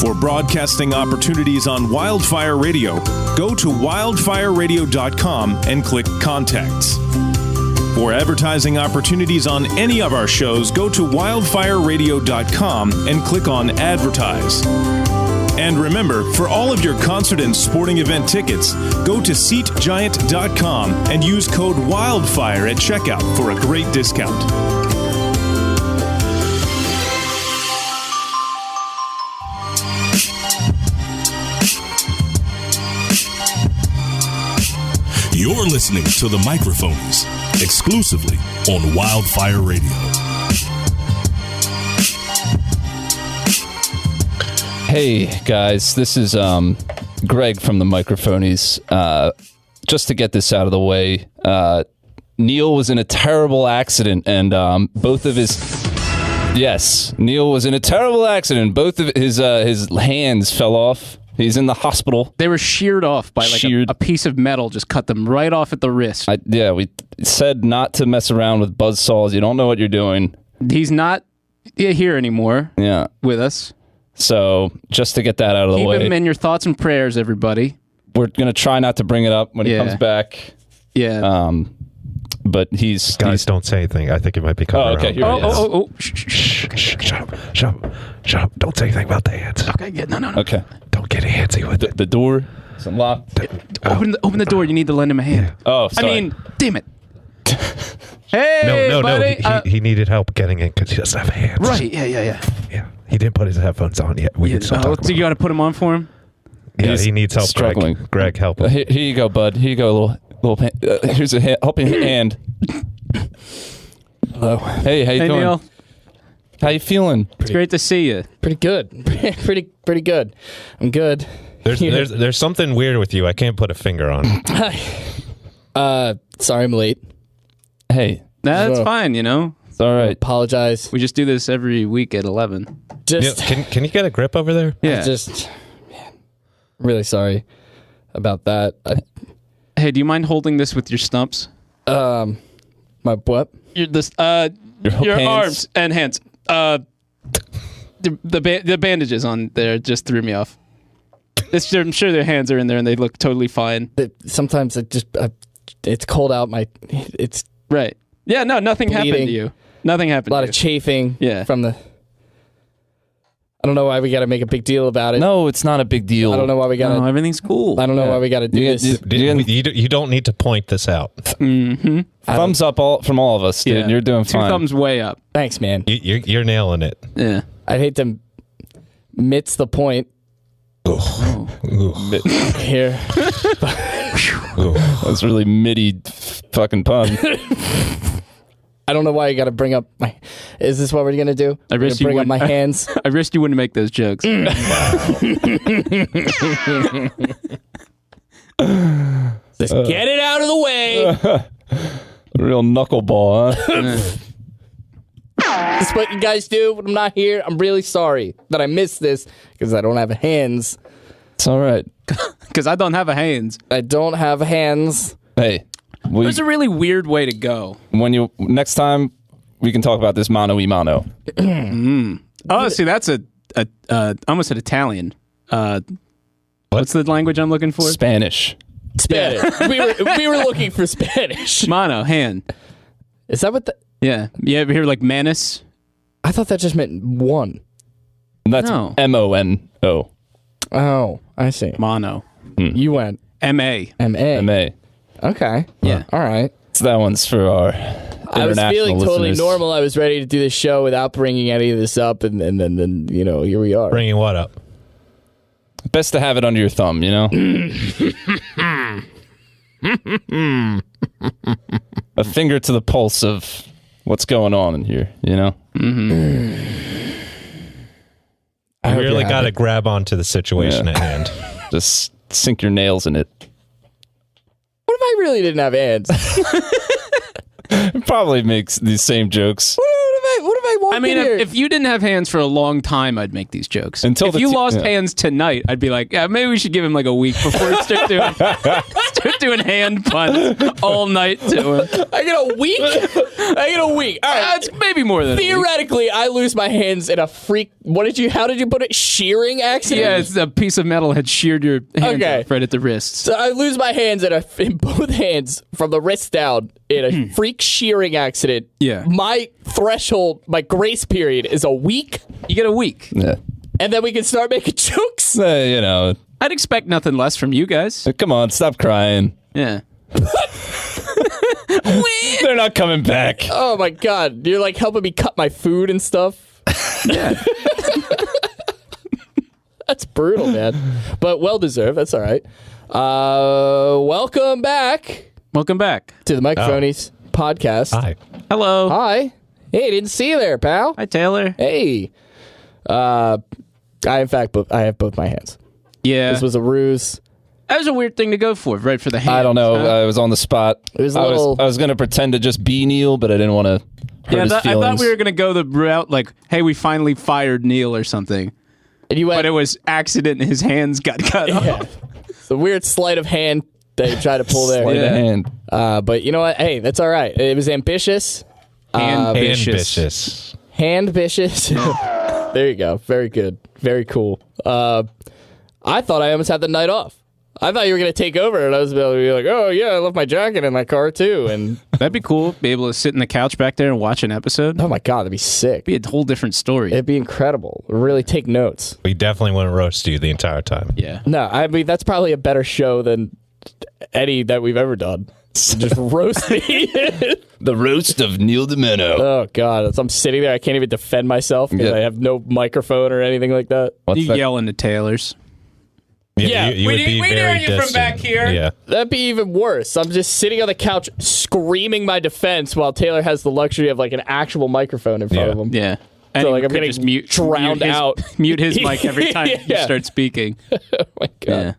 For broadcasting opportunities on Wildfire Radio, go to wildfireradio.com and click Contacts. For advertising opportunities on any of our shows, go to wildfireradio.com and click on Advertise. And remember, for all of your concert and sporting event tickets, go to SeatGiant.com and use code WILDFIRE at checkout for a great discount. You're listening to the Microphonies, exclusively on Wildfire Radio. Hey guys, this is Greg from the Microphonies. Just to get this out of the way, Neale was in a terrible accident, and both of his Neale was in a terrible accident. Both of his hands fell off. He's in the hospital. They were sheared off by a piece of metal, just cut them right off at the wrist. We said not to mess around with buzzsaws. You don't know what you're doing. He's not here anymore. Yeah, with us. So just to get that out of the way. Keep him in your thoughts and prayers, everybody. We're going to try not to bring it up when he comes back. Yeah. But he's... Don't say anything. I think it might be coming around. Oh. Shut up. Don't say anything about the hands. Okay, no. Okay. Don't get handsy with it. The door is unlocked. Open the door. You need to lend him a hand. Yeah. Oh, sorry. I mean, damn it. Hey, buddy. No. He needed help getting in because he doesn't have hands. Right, yeah. Yeah. He didn't put his headphones on yet. We can still talk so you got to put him on for him? Yeah, he needs help. Struggling. Greg, help him. Here you go, bud. Here you go, little here's a helping hand. Hello. Hey, how you doing? Neale. How you feeling? It's great to see you. Pretty good. pretty good. I'm good. There's something weird with you. I can't put a finger on. Sorry I'm late. Hey. That's fine, It's all right. Apologize. We just do this every week at 11. Can you get a grip over there? Yeah. Really sorry about that. Hey, do you mind holding this with your stumps? My what? Your arms and hands. The bandages on there just threw me off. I'm sure their hands are in there and they look totally fine. Sometimes it's cold out. It's right. Yeah, no, nothing bleeding. happened to you. Nothing happened to you. A lot of chafing. Yeah. From the... I don't know why we got to make a big deal about it. No, it's not a big deal. I don't know why we got to... No, everything's cool. I don't know why we got to do this. You don't need to point this out. Mm-hmm. Thumbs up from all of us, dude. Yeah. You're doing fine. 2 thumbs way up. Thanks, man. You're nailing it. Yeah. I'd hate to miss the point. Here. That's really midi fucking pun. I don't know why you got to bring up my... Is this what we're going to do? I risked bring up my hands. I risked you wouldn't make those jokes. Just get it out of the way. Real knuckleball, huh? This is what you guys do when I'm not here. I'm really sorry that I missed this because I don't have hands. It's all right. Because I don't have a hands. I don't have hands. Hey. It was a really weird way to go. Next time, we can talk about this mano y mano. Oh, see, that's I almost said Italian. What's the language I'm looking for? Spanish. We were looking for Spanish. Mano, hand. Is that what the... Yeah. You ever hear like manus? I thought that just meant one. That's M-O-N-O. Oh, I see. Mono. You went... M-A. M-A. M-A. Okay. Yeah. All right. So that one's for our I was feeling totally listeners. normal. I was ready to do this show without bringing any of this up, and then here we are. Bringing what up? Best to have it under your thumb, A finger to the pulse of what's going on in here, Mm-hmm. You really got to grab onto the situation at hand. Just sink your nails in it. What if I really didn't have hands? It probably makes these same jokes. What if I I mean, here. if you didn't have hands for a long time, I'd make these jokes. Until if the you t- lost yeah. hands tonight, I'd be like, yeah, maybe we should give him like a week before we start doing hand puns all night to him. I get a week. All right. It's maybe more than a week. Theoretically, I lose my hands in a freak. How did you put it? Shearing accident? Yeah, it's a piece of metal had sheared your hand Okay. off right at the wrists. So I lose my hands in both hands from the wrist down in a freak shearing accident. Yeah. My threshold, my grace period is a week, You get a week. Yeah. and then we can start making jokes. You know, I'd expect nothing less from you guys. come on, stop crying. Yeah. They're not coming back. Oh my god, you're like helping me cut my food and stuff. Yeah. That's brutal, man. But well deserved. That's all right. Welcome back Welcome back. to the Microphonies podcast. Hi. Hello. Hi. Hey, didn't see you there, pal. Hi, Taylor. Hey. I have both my hands. Yeah. This was a ruse. That was a weird thing to go for, right for the hands. I don't know. huh? I was on the spot. It was a I little- was going to pretend to just be Neale, but I didn't want to hurt his I feelings. thought we were going to go the route like, hey, we finally fired Neale or something. And you went. But it was accident and his hands got cut off. Yeah. It's a weird sleight of hand that you try to pull there. Sleight of hand. But you know what? Hey, that's all right. It was ambitious. Ambitious. Ambitious. Hand-vicious. There you go. Very good. Very cool. I thought I almost had the night off. I thought you were going to take over, and I was going to be like, oh, yeah, I left my jacket in my car, too. And, That'd be cool. Be able to sit in the couch back there and watch an episode. oh, my God, that'd be sick. Be a whole different story. It'd be incredible. Really take notes. We definitely wouldn't roast you the entire time. Yeah. No, I mean, that's probably a better show than any that we've ever done. Just roast me. The roast of Neale Domeno. Oh, God. As I'm sitting there, I can't even defend myself because Yeah. I have no microphone or anything like that. What's You that? yell into Taylor's. Yeah, you would be very distant. Yeah. That'd be even worse. I'm just sitting on the couch screaming my defense while Taylor has the luxury of like an actual microphone in front Yeah. of him. Yeah. So, And like, you I'm could getting just drowned his, out. Mute his mic every time you Yeah. start speaking. Oh my God. Yeah.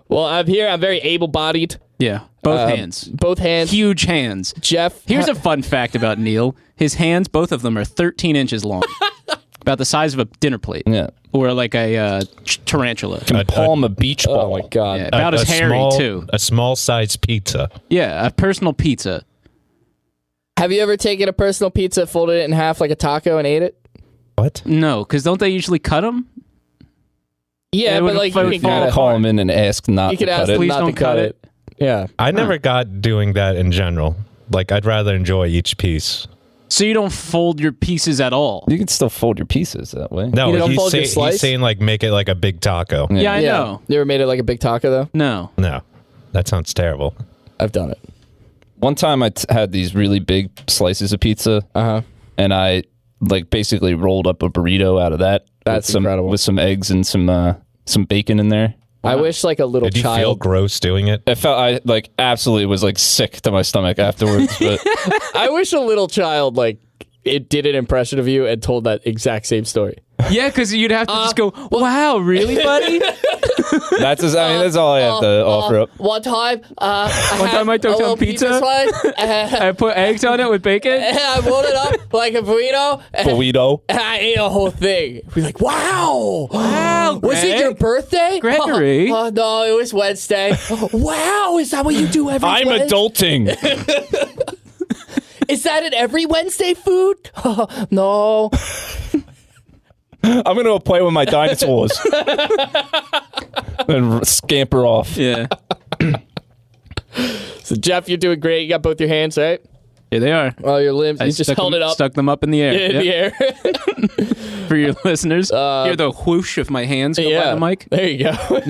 Well, I'm here. I'm very able-bodied. Yeah. Both hands. Both hands. Huge hands. Jeff. Here's a fun fact about Neale. His hands, both of them, are 13 inches long. About the size of a dinner plate. Yeah. Or like a tarantula. Can palm a beach ball. Oh my God. Yeah, about as hairy, small, too. A small size pizza. Yeah, a personal pizza. Have you ever taken a personal pizza, folded it in half like a taco, and ate it? What? No, because don't they usually cut them? Yeah, It but would like fall- you You gotta can call him in and ask not you to could ask cut them it. Please not don't to cut cut it. Yeah. I never got doing that in general. Like, I'd rather enjoy each piece. So you don't fold your pieces at all? You can still fold your pieces that way. No, You don't fold your slice? he's saying, like, make it like a big taco. Yeah, I know. You ever made it like a big taco though? No. No, that sounds terrible. I've done it. One time I had these really big slices of pizza, and I like basically rolled up a burrito out of that. That's incredible. With some eggs and some bacon in there. I wish like a little Did you feel child. gross doing it? I like absolutely was like sick to my stomach afterwards. But I wish a little child like it did an impression of you and told that exact same story. Yeah, because you'd have to just go, wow, really, buddy? that's that's all I have to offer up. One time, one time I took some pizza. I put eggs on it with bacon. And I rolled it up like a burrito, Burrito. and I ate a whole thing. We're like, wow. Wow, Was it Greg? your birthday? Gregory? No, it was Wednesday. Wow, is that what you do every I'm Wednesday? adulting. Is that an every Wednesday food? No. I'm gonna go play with my dinosaurs and scamper off. Yeah. So, Jeff, you're doing great. You got both your hands, right? Here they are. All your limbs. You just stuck held them, it up Stuck them up in the air. in Yep. the air. For your listeners. Hear the whoosh of my hands go by the mic. There you go.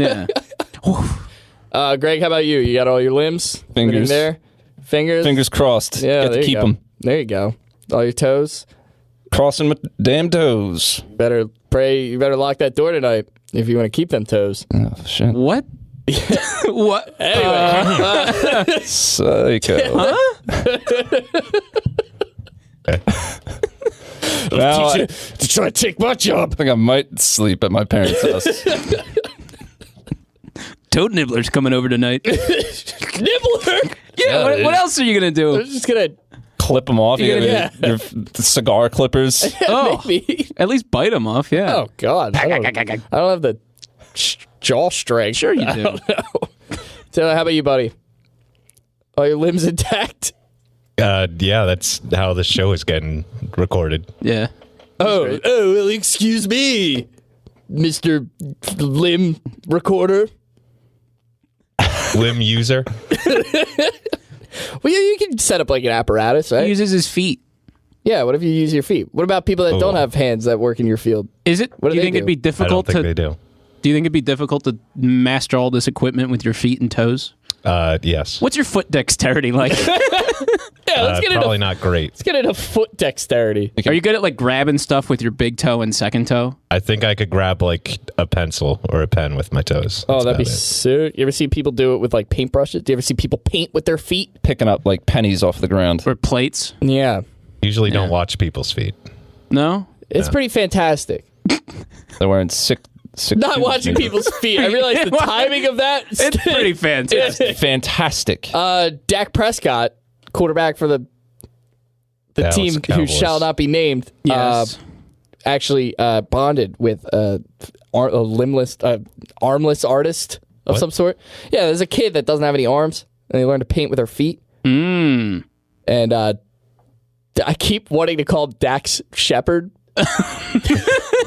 Yeah. Greg, how about you? You got all your limbs? Fingers. Everything there? Fingers? Fingers crossed. Yeah, Get there to keep you go. them. There you go. All your toes? Crossing my damn toes. Better pray. You better lock that door tonight if you want to keep them toes. Oh shit. What? What? Anyway. Psycho. Now I to try to take my job. think I might sleep at my parents' house. Toad Nibbler's coming over tonight. Nibbler. Yeah, what else are you going to They're do? just going to clip them off. You Yeah. got your cigar clippers. Oh, Maybe. at least bite them off. Yeah. Oh God, I don't have the jaw strength. Sure you do. So how about you, buddy? Are your limbs intact? Yeah, that's how the show is getting recorded. Yeah. Oh, well, excuse me, Mr. Limb Recorder. Limb user. Well, you can set up like an apparatus, He right? uses his feet. Yeah, what if you use your feet? What about people that don't Oh. have hands that work in your field? Is it? What do Do you they think do? it'd be I don't difficult think to? they do. Do you think it'd be difficult to master all this equipment with your feet and toes? Yes. What's your foot dexterity like? Yeah, let's get Probably into not great. let's get into foot dexterity. Are you good at like grabbing stuff with your big toe and second toe? I think I could grab like a pencil or a pen with my toes. Oh, That's that'd be about it. so. You ever see people do it with like paintbrushes? Do you ever see people paint with their feet? Picking up like pennies off the ground. Or plates? Yeah, Usually don't watch people's feet. No? it's pretty fantastic. They're wearing six Not shoes, watching maybe. people's feet. I realize the timing of that. It's pretty fantastic. Fantastic. Dak Prescott, quarterback for the Dallas team who Cowboys. shall not be named, Yes. actually bonded with a armless artist of some sort. Yeah, there's a kid that doesn't have any arms, and they learn to paint with their feet. And I keep wanting to call him Dax Shepard.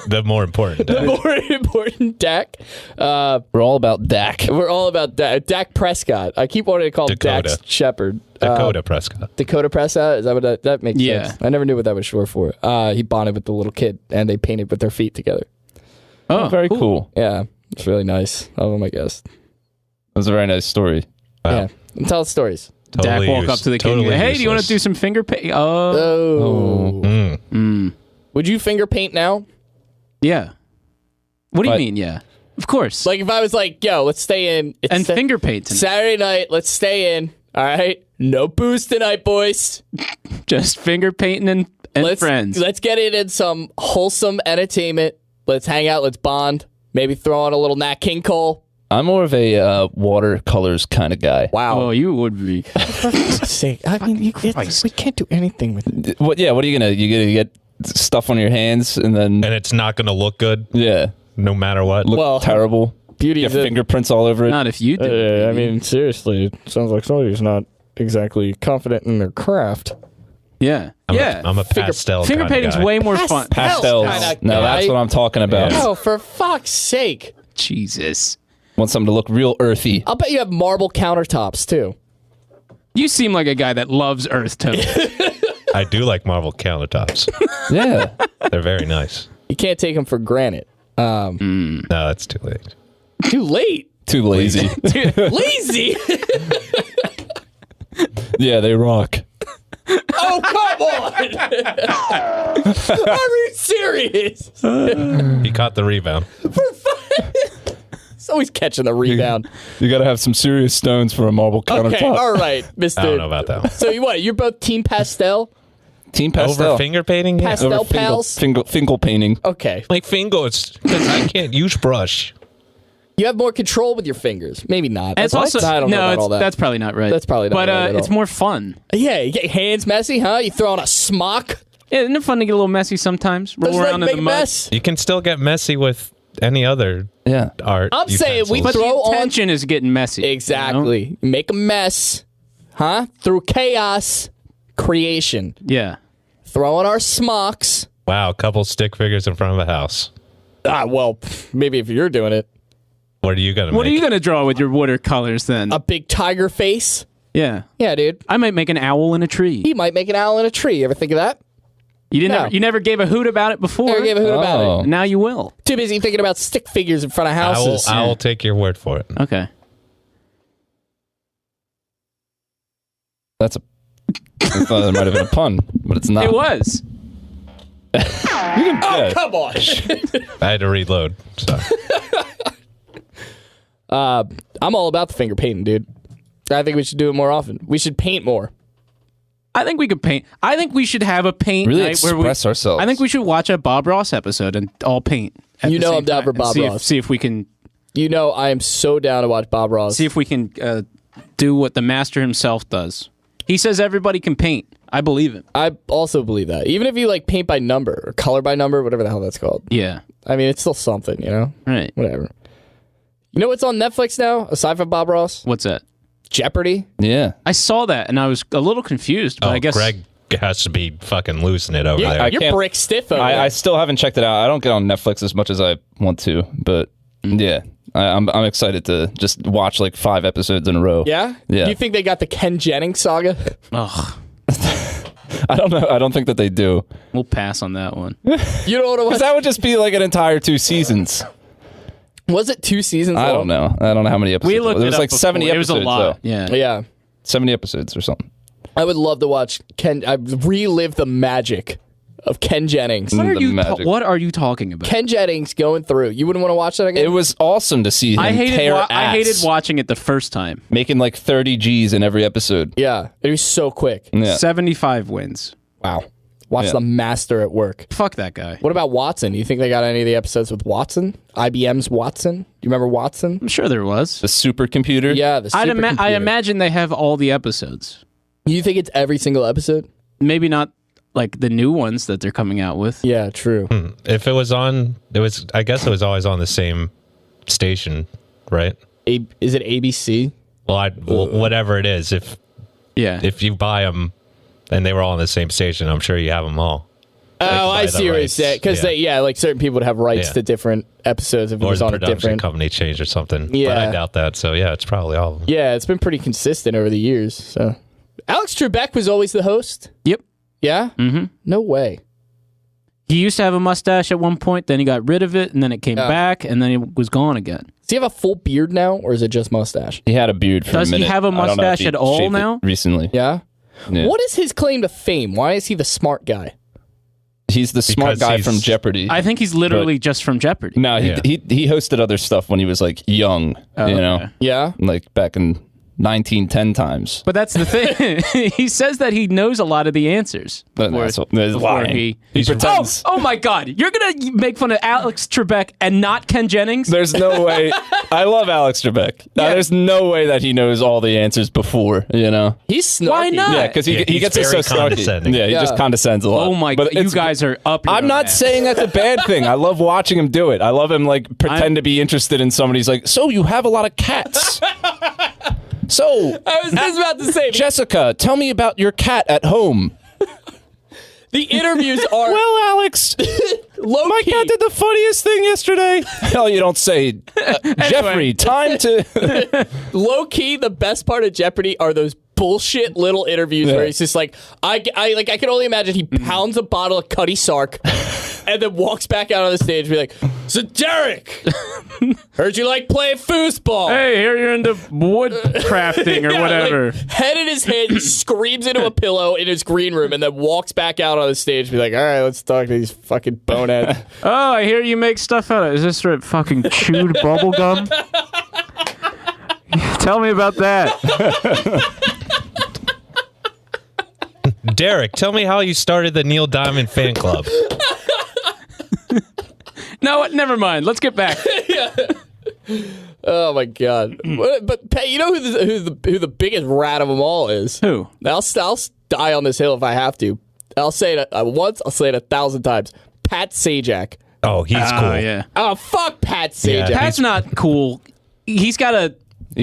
The more important. More important Dak. We're all about Dak. We're all about Dak Prescott. I keep wanting to call him Dakota. Dax Shepard. Dakota Prescott. Dakota Prescott? Is that what that makes Yeah. sense? I never knew what that was short for. He bonded with the little kid, and they painted with their feet together. Oh, Very cool. Yeah, it's really nice. Oh my gosh. That was a very nice story. Yeah, and tell us stories. Totally Dak walk use- up to the kid and totally go, hey, do you want to useless. do some finger paint? Would you finger paint now? Yeah. What do you But- mean, yeah? Of course. Like if I was like, yo, let's stay in. It's and finger paint tonight. Saturday night, let's stay in. All right, no booze tonight, boys. Just finger painting and friends. Let's get it in some wholesome entertainment. Let's hang out. Let's bond. Maybe throw on a little Nat King Cole. I'm more of a watercolors kind of guy. Wow. Oh, you would be. Sake. I mean, we can't do anything with it. What? Yeah. What are you gonna? You gonna get stuff on your hands and then And it's not going to look good yeah, no matter what. look Well, terrible. Beauty Get of it. fingerprints all over it. Not if you do. I mean, seriously, it sounds like somebody's not exactly confident in their craft. Yeah. I'm a pastel Finger kinda painting's guy. way more fun. Pastels. kinda No, that's guy. what I'm talking about. Oh, for fuck's sake. Jesus. Want something to look real earthy. I'll bet you have marble countertops, too. You seem like a guy that loves earth tones. I do like marble countertops. Yeah. They're very nice. You can't take them for granted. No, that's too late. Too late. Too lazy. Lazy. Yeah, they rock. Oh, come on. Are you serious? He caught the rebound. He's always catching the rebound. You got to have some serious stones for a marble countertop. Okay, all right, Mr. I don't know about that one. So you're both team pastel? Team pastel. Over finger painting? Yeah. Pastel Over pals? fingle painting. Okay. My fingers, because I can't use brush. You have more control with your fingers. Maybe not. It's That's- also I don't know about all that. That's probably not right. That's probably not but, right at it's all. more fun. Yeah, you get your hands messy, huh? You throw on a smock. Yeah, isn't it fun to get a little messy sometimes? Roll Doesn't that around make in the a mud. mess? You can still get messy with any other Yeah. art. I'm saying we utensils. But Throw the on- intention is getting messy. Exactly. Make a mess, huh? Through chaos, creation. You know? Yeah. Throw on our smocks. Wow, a couple stick figures in front of a house. Well, maybe if you're doing it. What are you going to make? What are you going to draw with your watercolors then? A big tiger face. Yeah. Yeah, dude. I might make an owl in a tree. He might make an owl in a tree. Ever think of that? You didn't. No. You never gave a hoot about it before. Never gave a hoot about Oh. it. Now you will. Too busy thinking about stick figures in front of houses. I will take your word for it. Okay. That's a. I thought it might have been a pun, but it's not. It was. Yeah. Come on. I had to reload. So I'm all about the finger painting, dude. I think we should do it more often. We should paint more. I think we could paint. I think we should have a paint Really night where we express ourselves. I think we should watch a Bob Ross episode and all paint. at You the know same I'm down time for and Bob Ross. See if we can. You know I am so down to watch Bob Ross. See if we can do what the master himself does. He says everybody can paint. I believe it. I also believe that. Even if you like paint by number or color by number, whatever the hell that's called. Yeah. I mean, it's still something, you know? Right. Whatever. You know what's on Netflix now, aside from Bob Ross? What's that? Jeopardy. Yeah. I saw that and I was a little confused, but I guess Greg has to be fucking losing it over there. You're can't- brick stiff over I there. still haven't checked it out. I don't get on Netflix as much as I want to, but yeah, I'm excited to just watch like 5 episodes in a row. Yeah? Yeah. Do you think they got the Ken Jennings saga? ugh, I don't know. I don't think that they do. we'll pass on that one. You know what it was? Because that would just be like an entire 2 seasons. Was it 2 seasons I don't know. I don't know how many episodes. We looked There it was up like 70 before. It was episodes. a lot. Though. Yeah. Yeah. 70 episodes or something. I would love to watch I relive the magic of Ken Jennings. What are The you magic. what are you talking about? Ken Jennings going through. You wouldn't want to watch that again? It was awesome to see him I tear ass, hated watching it the first time. making like 30 G's in every episode. Yeah. It was so quick. Yeah. 75 wins. Wow. Watch Yeah. the master at work. Fuck that guy. What about Watson? Do you think they got any of the episodes with Watson? IBM's Watson? Do you remember Watson? I'm sure there was. The supercomputer. Yeah, the I supercomputer. imagine they have all the episodes. You think it's every single episode? Maybe not like the new ones that they're coming out with. Yeah, true. If it was on, I guess it was always on the same station, right? Is it ABC? Well, whatever it is, Yeah. if you buy them and they were all on the same station, I'm sure you have them all. Oh, I buy the see what you're rights. saying. Because like certain people would have rights Yeah. to different episodes if it Or was the on a production different. company changed or something. But Yeah. I doubt that. So yeah, it's probably all of them. Yeah, it's been pretty consistent over the years. So, Alex Trebek was always the host. Yep. Yeah. Mm-hmm. No way. He used to have a mustache at one point, then he got rid of it, and then it came back, and then it was gone again. Does he have a full beard now, or is it just mustache? He had a beard for Does a he minute. have a I don't know if mustache he at all shaved it now? Recently. Yeah. Yeah. What is his claim to fame? Why is he the smart guy? He's the smart Because guy he's- from Jeopardy. I think he's literally just from Jeopardy. No, Yeah. he hosted other stuff when he was like young, you know, okay. Yeah. like back in 1910 times. But that's the thing. He says that he knows a lot of the answers. But before- that's before lying. he pretends. Oh my God. You're going to make fun of Alex Trebek and not Ken Jennings? There's no way. I love Alex Trebek. There's no way that he knows all the answers before, you know? He's snarky. Why not? Yeah, because he he's gets it so very snarky. condescending. Yeah, he just Yeah. condescends a lot. Oh my But God. You it's- guys are up your I'm own not ass. saying that's a bad thing. I love watching him do it. I love him like pretend to be interested in somebody. He's like, so you have a lot of cats. So, I was just about to say, Jessica, tell me about your cat at home. the interviews are Well, Alex, low my key. cat did the funniest thing yesterday. Hell, you don't say. Jeffrey, time to. Low key, the best part of Jeopardy are those bullshit little interviews where he's just like, I can only imagine he pounds a bottle of Cutty Sark and then walks back out on the stage and be like, so Derek, heard you like playing foosball. Hey, here you're into wood crafting or Yeah, whatever. like, head in his hand, he screams into a pillow in his green room and then walks back out on the stage and be like, all right, let's talk to these fucking boneheads. Oh, I hear you make stuff out of. Is this straight fucking chewed bubble gum? Tell me about that. Derek, tell me how you started the Neil Diamond fan club. No, never mind. Let's get back. Oh my god! But Pat, you know who the biggest rat of them all is? Who? I'll die on this hill if I have to. I'll say it once. I'll say it 1,000 times. Pat Sajak. Oh, he's cool. Oh, yeah. Oh fuck, Pat Sajak. Yeah. Pat's not cool. He's got a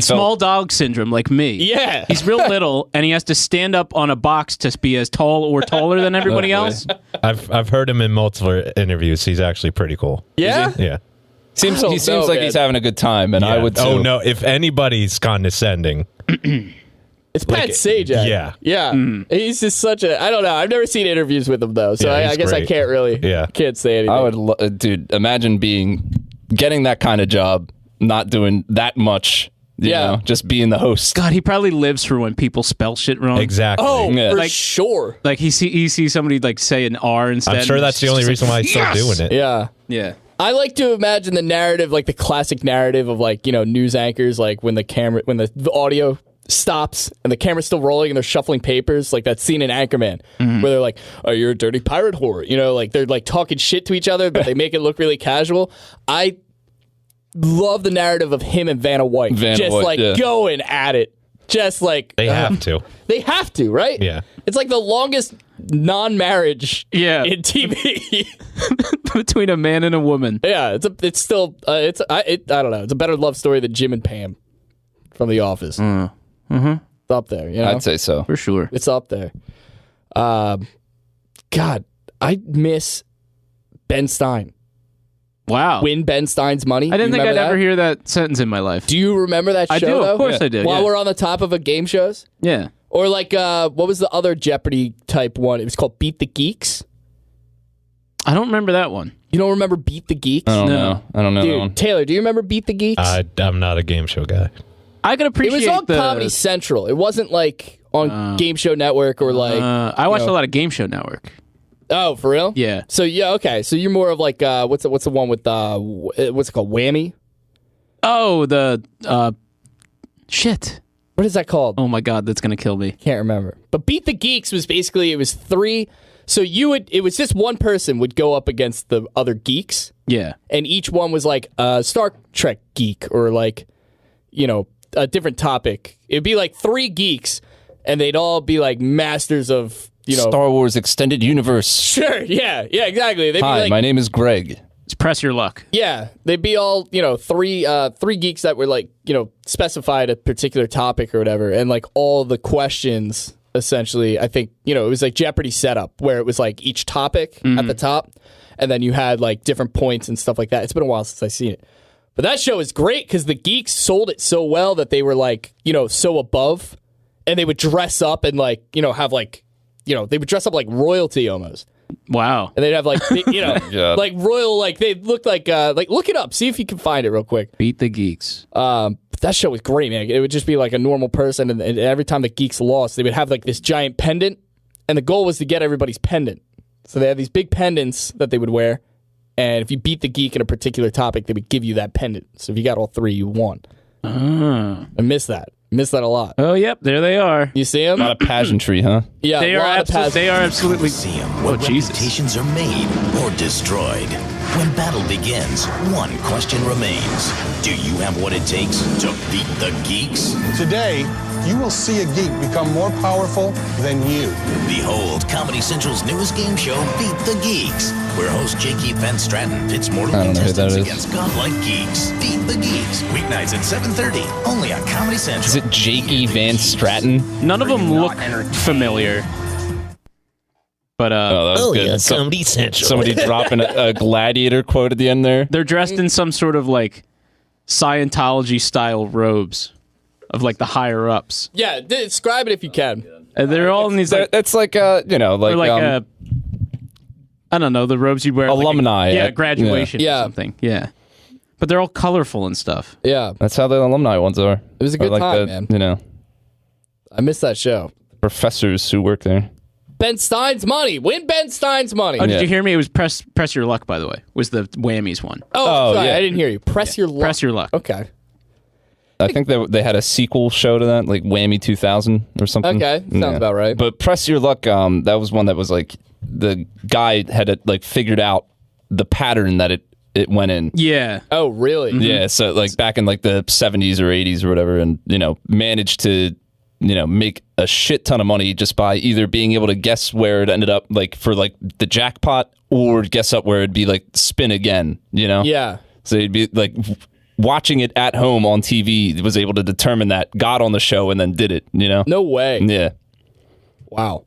small dog syndrome like me. Yeah. He's real little, and he has to stand up on a box to be as tall or taller than everybody Oh, boy. else. I've heard him in multiple interviews. He's actually pretty cool. Yeah. Yeah. I don't He seems know, like man. he's having a good time, and I Yeah. would too. Oh no! If anybody's condescending, It's Pat Sajak. yeah. Yeah. He's just such a. I don't know. I've never seen interviews with him though, so Yeah, I he's guess I great. can't really. Yeah. Can't say anything. I would, dude. Imagine getting that kind of job, not doing that much. You Yeah. know, just being the host. God, he probably lives for when people spell shit wrong. exactly. Oh, Yeah. for Like- sure. Like he sees somebody like say an R instead. I'm sure and that's the he's only just reason like, why he's "Yes!" still doing it. Yeah. Yeah. I like to imagine the narrative, like the classic narrative of like, news anchors, like when the audio stops and the camera's still rolling and they're shuffling papers, like that scene in Anchorman where they're like, oh, you're a dirty pirate whore. Like they're like talking shit to each other, but they make it look really casual. I love the narrative of him and Vanna White. Vanna just White, like yeah. going at it. just like They have to. They have to, right? Yeah. It's like the longest non-marriage Yeah. in TV. Between a man and a woman. Yeah, it's still I don't know. It's a better love story than Jim and Pam from The Office. It's up there, you know. I'd say so. For sure. It's up there. God, I miss Ben Stein. Wow. Win Ben Stein's money. I didn't Do you think I'd remember ever that? hear that sentence in my life. Do you remember that show? I do, though? of course I do. While yeah. we're on the top of game shows, Yeah. or like what was the other Jeopardy type one? It was called Beat the Geeks. I don't remember that one. You don't remember Beat the Geeks? I don't No. know. I don't know that Dude, one. Taylor, do you remember Beat the Geeks? I'm not a game show guy. I could It appreciate was on the Comedy Central. It wasn't like on Game Show Network or like. I watched a lot of Game Show Network. Oh, for real? Yeah. So yeah, okay. So you're more of like what's the one with what's it called? Whammy? Oh, the shit. What is that called? Oh my god, that's gonna kill me. Can't remember. But Beat the Geeks was basically it was three. So it was just one person would go up against the other geeks, Yeah. and each one was like a Star Trek geek or like, a different topic. It'd be like three geeks, and they'd all be like masters of Star Wars Extended Universe. Sure, yeah, exactly. They'd be Hi, like, my name is Greg. It's press your luck. yeah, they'd be all three geeks that were like specified a particular topic or whatever, and like all the questions essentially. I think it was like Jeopardy setup where it was like each topic at the top, and then you had like different points and stuff like that. It's been a while since I've seen it, but that show is great because the geeks sold it so well that they were like so above, and they would dress up and like have like they would dress up like royalty almost. Wow. And they'd have like, God. like royal, like they looked like look it up, see if you can find it real quick. Beat the Geeks. That show was great, man. It would just be like a normal person, and every time the geeks lost, they would have like this giant pendant, and the goal was to get everybody's pendant. So they had these big pendants that they would wear, and if you beat the geek in a particular topic, they would give you that pendant. So if you got all three, you won. I miss that. Miss that a lot. Oh, yep, there they are. You see them? A lot of pageantry, huh? Yeah, They a are, lot of absolutely. Museum, Oh, where Jesus. reputations are made or destroyed. When battle begins, one question remains. Do you have what it takes to beat the geeks? Today, you will see a geek become more powerful than you. Behold Comedy Central's newest game show, Beat the Geeks, where host J.K. Van Stratton pits mortal I don't know who that contestants is. against godlike geeks. Beat the Geeks, weeknights at 7:30, only on Comedy Central. Is it Jakey Van Stratton? None of them look familiar. But Oh, that was good. Comedy Central. Somebody dropping a gladiator quote at the end there. they're dressed in some sort of like Scientology style robes of like the higher ups. Yeah, describe it if you can. And they're all in these like It's like or like I don't know, the robes you'd wear at, like, Alumni yeah, at- graduation yeah. or something. Yeah. But they're all colorful and stuff. Yeah, that's how the alumni ones are. It was a Or good like time, the, man. I miss that show. Professors who work there. Ben Stein's money. Win Ben Stein's money. Oh, did Yeah. you hear me? It was press your luck, by the way. Was the whammies one. Oh, sorry, yeah. I didn't hear you. Press your luck. Press your luck. Okay. I think they had a sequel show to that, like Whammy 2000 or something. Okay, sounds about right. But Press Your Luck, that was one that was like the guy had like figured out the pattern that it went in. Yeah. Oh, really? Yeah, so like back in like the 70s or 80s or whatever, and managed to make a shit ton of money just by either being able to guess where it ended up, like for like the jackpot, or guess up where it'd be like spin again. Yeah. So you'd be like watching it at home on TV, was able to determine that, got on the show, and then did it. No way. Yeah. Wow.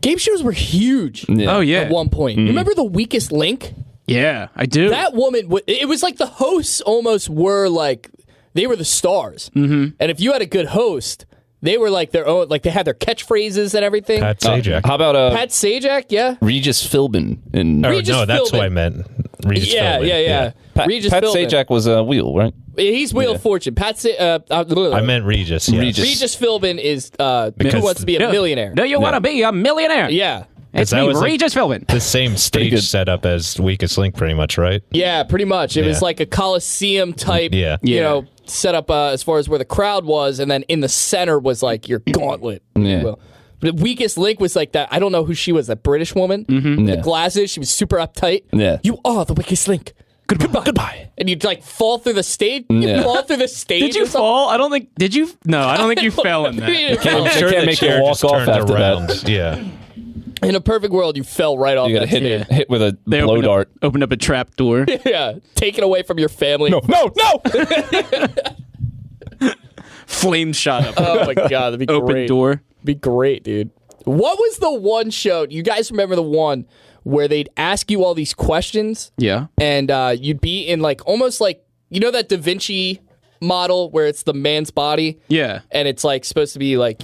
Game shows were huge Oh yeah. at one point. Remember The Weakest Link? Yeah, I do. That woman, it was like the hosts almost were like, they were the stars. Mm-hmm. And if you had a good host, they were like their own, like they had their catchphrases and everything. Pat Sajak. How about Pat Sajak, yeah? Regis Philbin? Regis no, that's Philbin. what I meant. Regis Philbin. Yeah. Regis Pat Philbin. Sajak was a wheel, right? He's Wheel of Fortune. I meant Regis. Yes. Regis Philbin is Who Because- Wants to Be a Millionaire. Do you want to be a millionaire? Yeah. It's that me, was, like, Regis Philbin. The same stage good. setup as Weakest Link, pretty much, right? Yeah, pretty much. It was Yeah. like a Coliseum type, Yeah. set up as far as where the crowd was, and then in the center was like your gauntlet. if you Yeah. will. But the Weakest Link was like that. I don't know who she was, that British woman. The Yeah. glasses, she was super uptight. Yeah. You are the Weakest Link. Goodbye. And you'd like fall through the stage. You fall through the stage. Did you or something? fall? I don't think. Did you? No, I don't think you fell in that. I'm sure they make you chair walk just off turned after around. that. Yeah. In a perfect world, you fell right off You got that to stage. hit with a They blow dart. opened up a trap door. Yeah, taken away from your family. No. Flame shot up. Oh my god, that'd be Open great. door. Be great, dude. What was the one show? You guys remember the one where they'd ask you all these questions? Yeah. And you'd be in like almost like that Da Vinci model where it's the man's body. Yeah. And it's like supposed to be like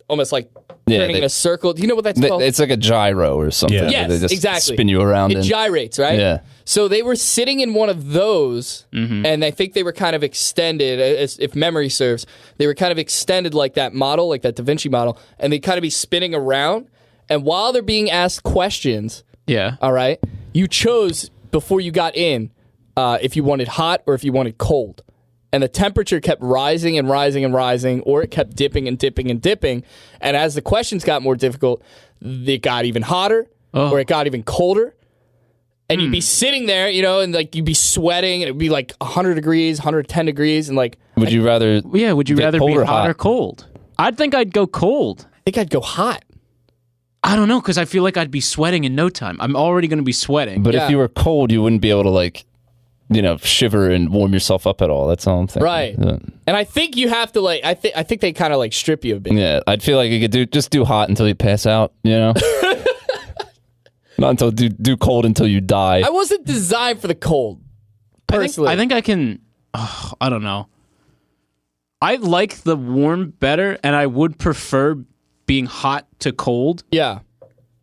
almost like turning in a circle. Do you know what that's called? It's like a gyro or something. Yeah. where Yes, they just exactly. spin you around. It gyrates, right? Yeah. So they were sitting in one of those, and I think they were kind of extended, if memory serves. They were kind of extended like that model, like that Da Vinci model, and they'd kind of be spinning around. And while they're being asked questions, Yeah. all right, you chose before you got in if you wanted hot or if you wanted cold. And the temperature kept rising and rising and rising, or it kept dipping and dipping and dipping. And as the questions got more difficult, it got even hotter or it got even colder. And you'd be sitting there, and like you'd be sweating, and it'd be like 100 degrees, 110 degrees, and like Would you rather? Yeah. Would you get rather cold be or hot or cold? I'd think I'd go cold. I think I'd go hot. I don't know, because I feel like I'd be sweating in no time. I'm already going to be sweating. But Yeah. if you were cold, you wouldn't be able to like, shiver and warm yourself up at all. That's all I'm thinking. Right. And I think you have to like, I think they kind of like strip you a bit. Yeah, I'd feel like you could just do hot until you pass out. Not until do cold until you die. I wasn't designed for the cold, personally. I think I can. I don't know. I like the warm better, and I would prefer being hot to cold. Yeah.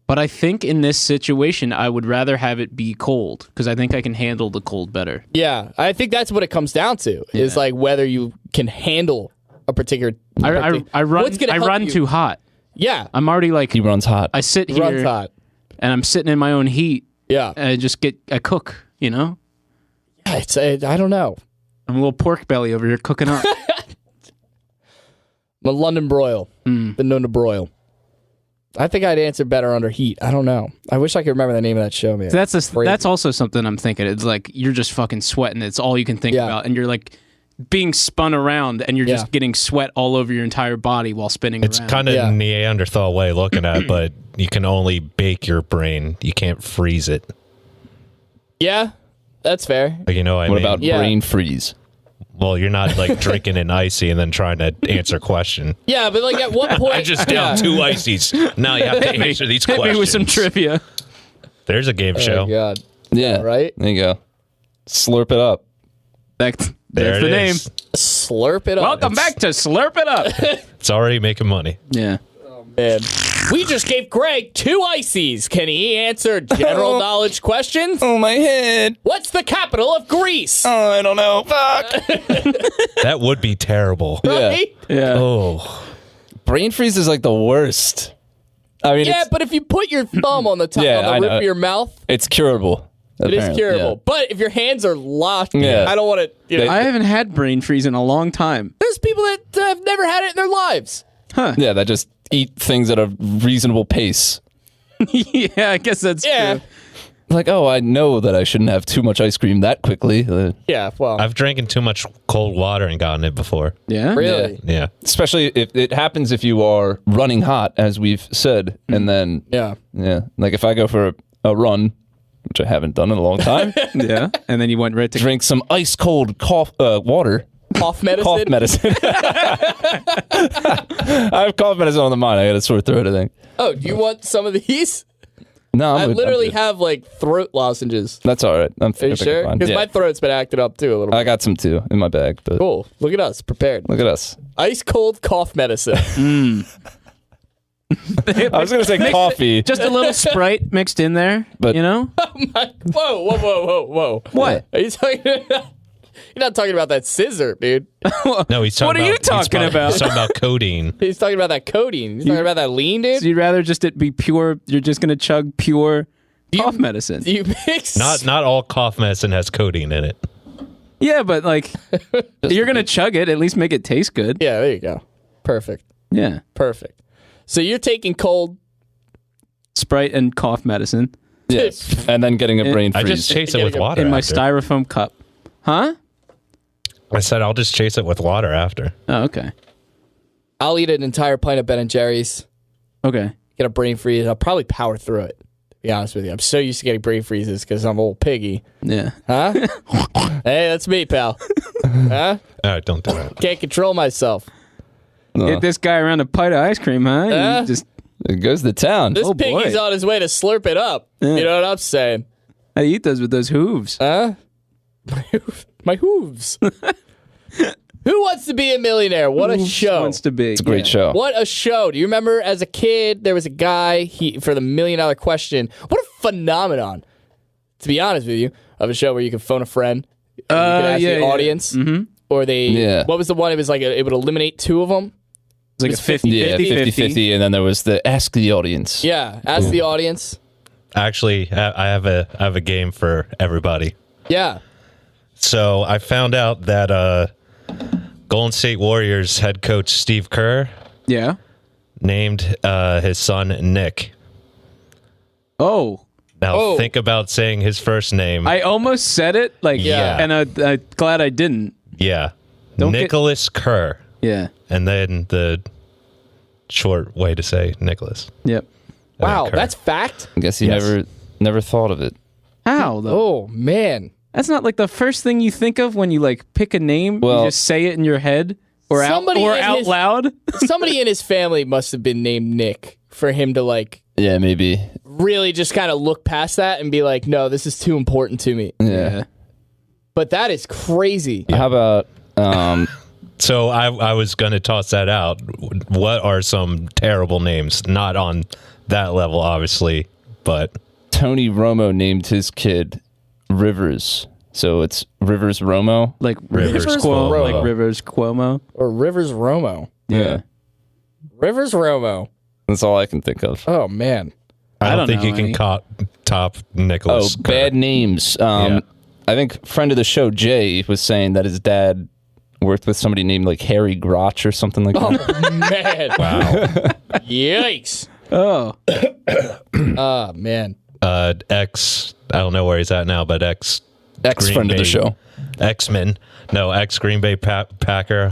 But I think in this situation, I would rather have it be cold because I think I can handle the cold better. Yeah. I think that's what it comes down to, is like whether you can handle a particular. I run. What's gonna I help run you? too hot. Yeah. I'm already like. He runs hot. I sit Runs here hot. and I'm sitting in my own heat. Yeah. And I cook. Yeah, I don't know. I'm a little pork belly over here cooking up. I'm a London broil. Been known to broil. I think I'd answer better under heat. I don't know. I wish I could remember the name of that show, man. That's also something I'm thinking. It's like you're just fucking sweating. It's all you can think Yeah. about, and you're like being spun around, and you're just getting sweat all over your entire body while spinning It's around. kind of Yeah. Neanderthal way of looking at it, but you can only bake your brain. You can't freeze it. Yeah, that's fair. Like, what I What mean? about Yeah. brain freeze? Well, you're not like drinking an icy and then trying to answer a question. Yeah, but like at what point? I just down 2 ices. Now you have to answer these Hit questions. me with some trivia. There's a game Oh, show. my God. Yeah. Right? There you go. Slurp it up. There's There the it name. is. Slurp it up. Welcome back to Slurp It Up. It's already making money. Yeah. Man. We just gave Greg 2 ices. Can he answer general knowledge questions? Oh, my head. What's the capital of Greece? Oh, I don't know. Fuck. That would be terrible. Right? Yeah. Oh, Brain freeze is like the worst. I mean, Yeah, but if you put your thumb on the top Yeah, I on the roof know. of your mouth, it's curable. it is apparently. curable. Yeah. But if your hands are locked, Yeah. I don't want to. I haven't had brain freeze in a long time. There's people that have never had it in their lives. Yeah, that just eat things at a reasonable pace. Yeah, I guess that's Yeah. true. Like, oh, I know that I shouldn't have too much ice cream that quickly. Yeah, well, I've drank too much cold water and gotten it before. Yeah. really. Yeah. Especially if it happens if you are running hot, as we've said, and then Yeah. like if I go for a run, which I haven't done in a long time, Yeah. And then you went right to drink some ice cold water. Cough medicine. Cough medicine. I have cough medicine on the mind. I got a sore throat, I think. Oh, do you want some of these? No, I I'm good. literally I'm good. have like throat lozenges. That's all right. Are you sure? Because my throat's been acting up too a little bit. I got some too in my bag. But Cool. Look at us, prepared. look at us. Ice cold cough medicine. I was going to say coffee. just a little Sprite mixed in there, But- you know? Whoa. What? Are you talking about? You're not talking about that scissor, dude. No, he's talking What are you talking about? He's talking about codeine. He's talking about that codeine. He's talking about that lean, dude. So you'd rather just it be pure, you're just going to chug pure cough medicine. Do you mix? Not all cough medicine has codeine in it. Yeah, but like, you're going to chug it, at least make it taste good. Yeah, there you go. Perfect. Yeah. Perfect. So you're taking cold. Sprite and cough medicine. Yes, and then getting a brain I freeze. just chase it with water in my after. styrofoam cup. Huh? I said I'll just chase it with water after. Oh, okay. I'll eat an entire pint of Ben & Jerry's, Okay. get a brain freeze. I'll probably power through it, to be honest with you. I'm so used to getting brain freezes because I'm a old piggy. Yeah. Huh? Hey, that's me, pal. Huh? All right, don't do that. Can't control myself. Get this guy around a pint of ice cream, huh? You just It goes to town. This Oh, piggy's boy. on his way to slurp it up. You know what I'm saying? I eat those with those hooves. Huh? My hooves. Who wants to be a millionaire? What a show. Wants to be. It's a great show. What a show. Do you remember as a kid, there was a guy for the $1 million question? What a phenomenon, to be honest with you, of a show where you could phone a friend, and you could ask the audience, or what was the one? It was like it would eliminate two of them. It's like a 50 Yeah, 50-50, and then there was the ask the audience. Yeah, ask the audience. Actually, I have a game for everybody. Yeah. So I found out that Golden State Warriors head coach Steve Kerr Yeah. named his son Nick. Oh. Now think about saying his first name. I almost said it, like, Yeah. and I'm glad I didn't. Yeah. Don't get- Nicholas Kerr. Yeah. And then the short way to say Nicholas. Yep. Wow, Kerr. that's fact? I guess he Yes. never thought of it. How, though? Oh, man. That's not like the first thing you think of when you, like, pick a name. Well- you just say it in your head or out Somebody in out his- loud. Somebody in his family must have been named Nick for him to, like, Yeah, maybe. really just kind of look past that and be like, no, this is too important to me. Yeah. But that is crazy. How about So I was going to toss that out. What are some terrible names? Not on that level, obviously, but Tony Romo named his kid Rivers. So it's Rivers Romo. Like Rivers Cuomo. Cuomo. Like Rivers Cuomo. Or Rivers Romo. Yeah. Rivers Romo. That's all I can think of. Oh, man. I don't think know you can any. top Oh, Nicholas Kerr. bad names. Yeah. I think friend of the show, Jay, was saying that his dad worked with somebody named like Harry Grotch or something like that. Oh, man. Wow. Yikes. Oh. Oh, man. Ex, I don't know where he's at now, but Ex-friend of the show. X-Men. No, ex-Green Bay Packer,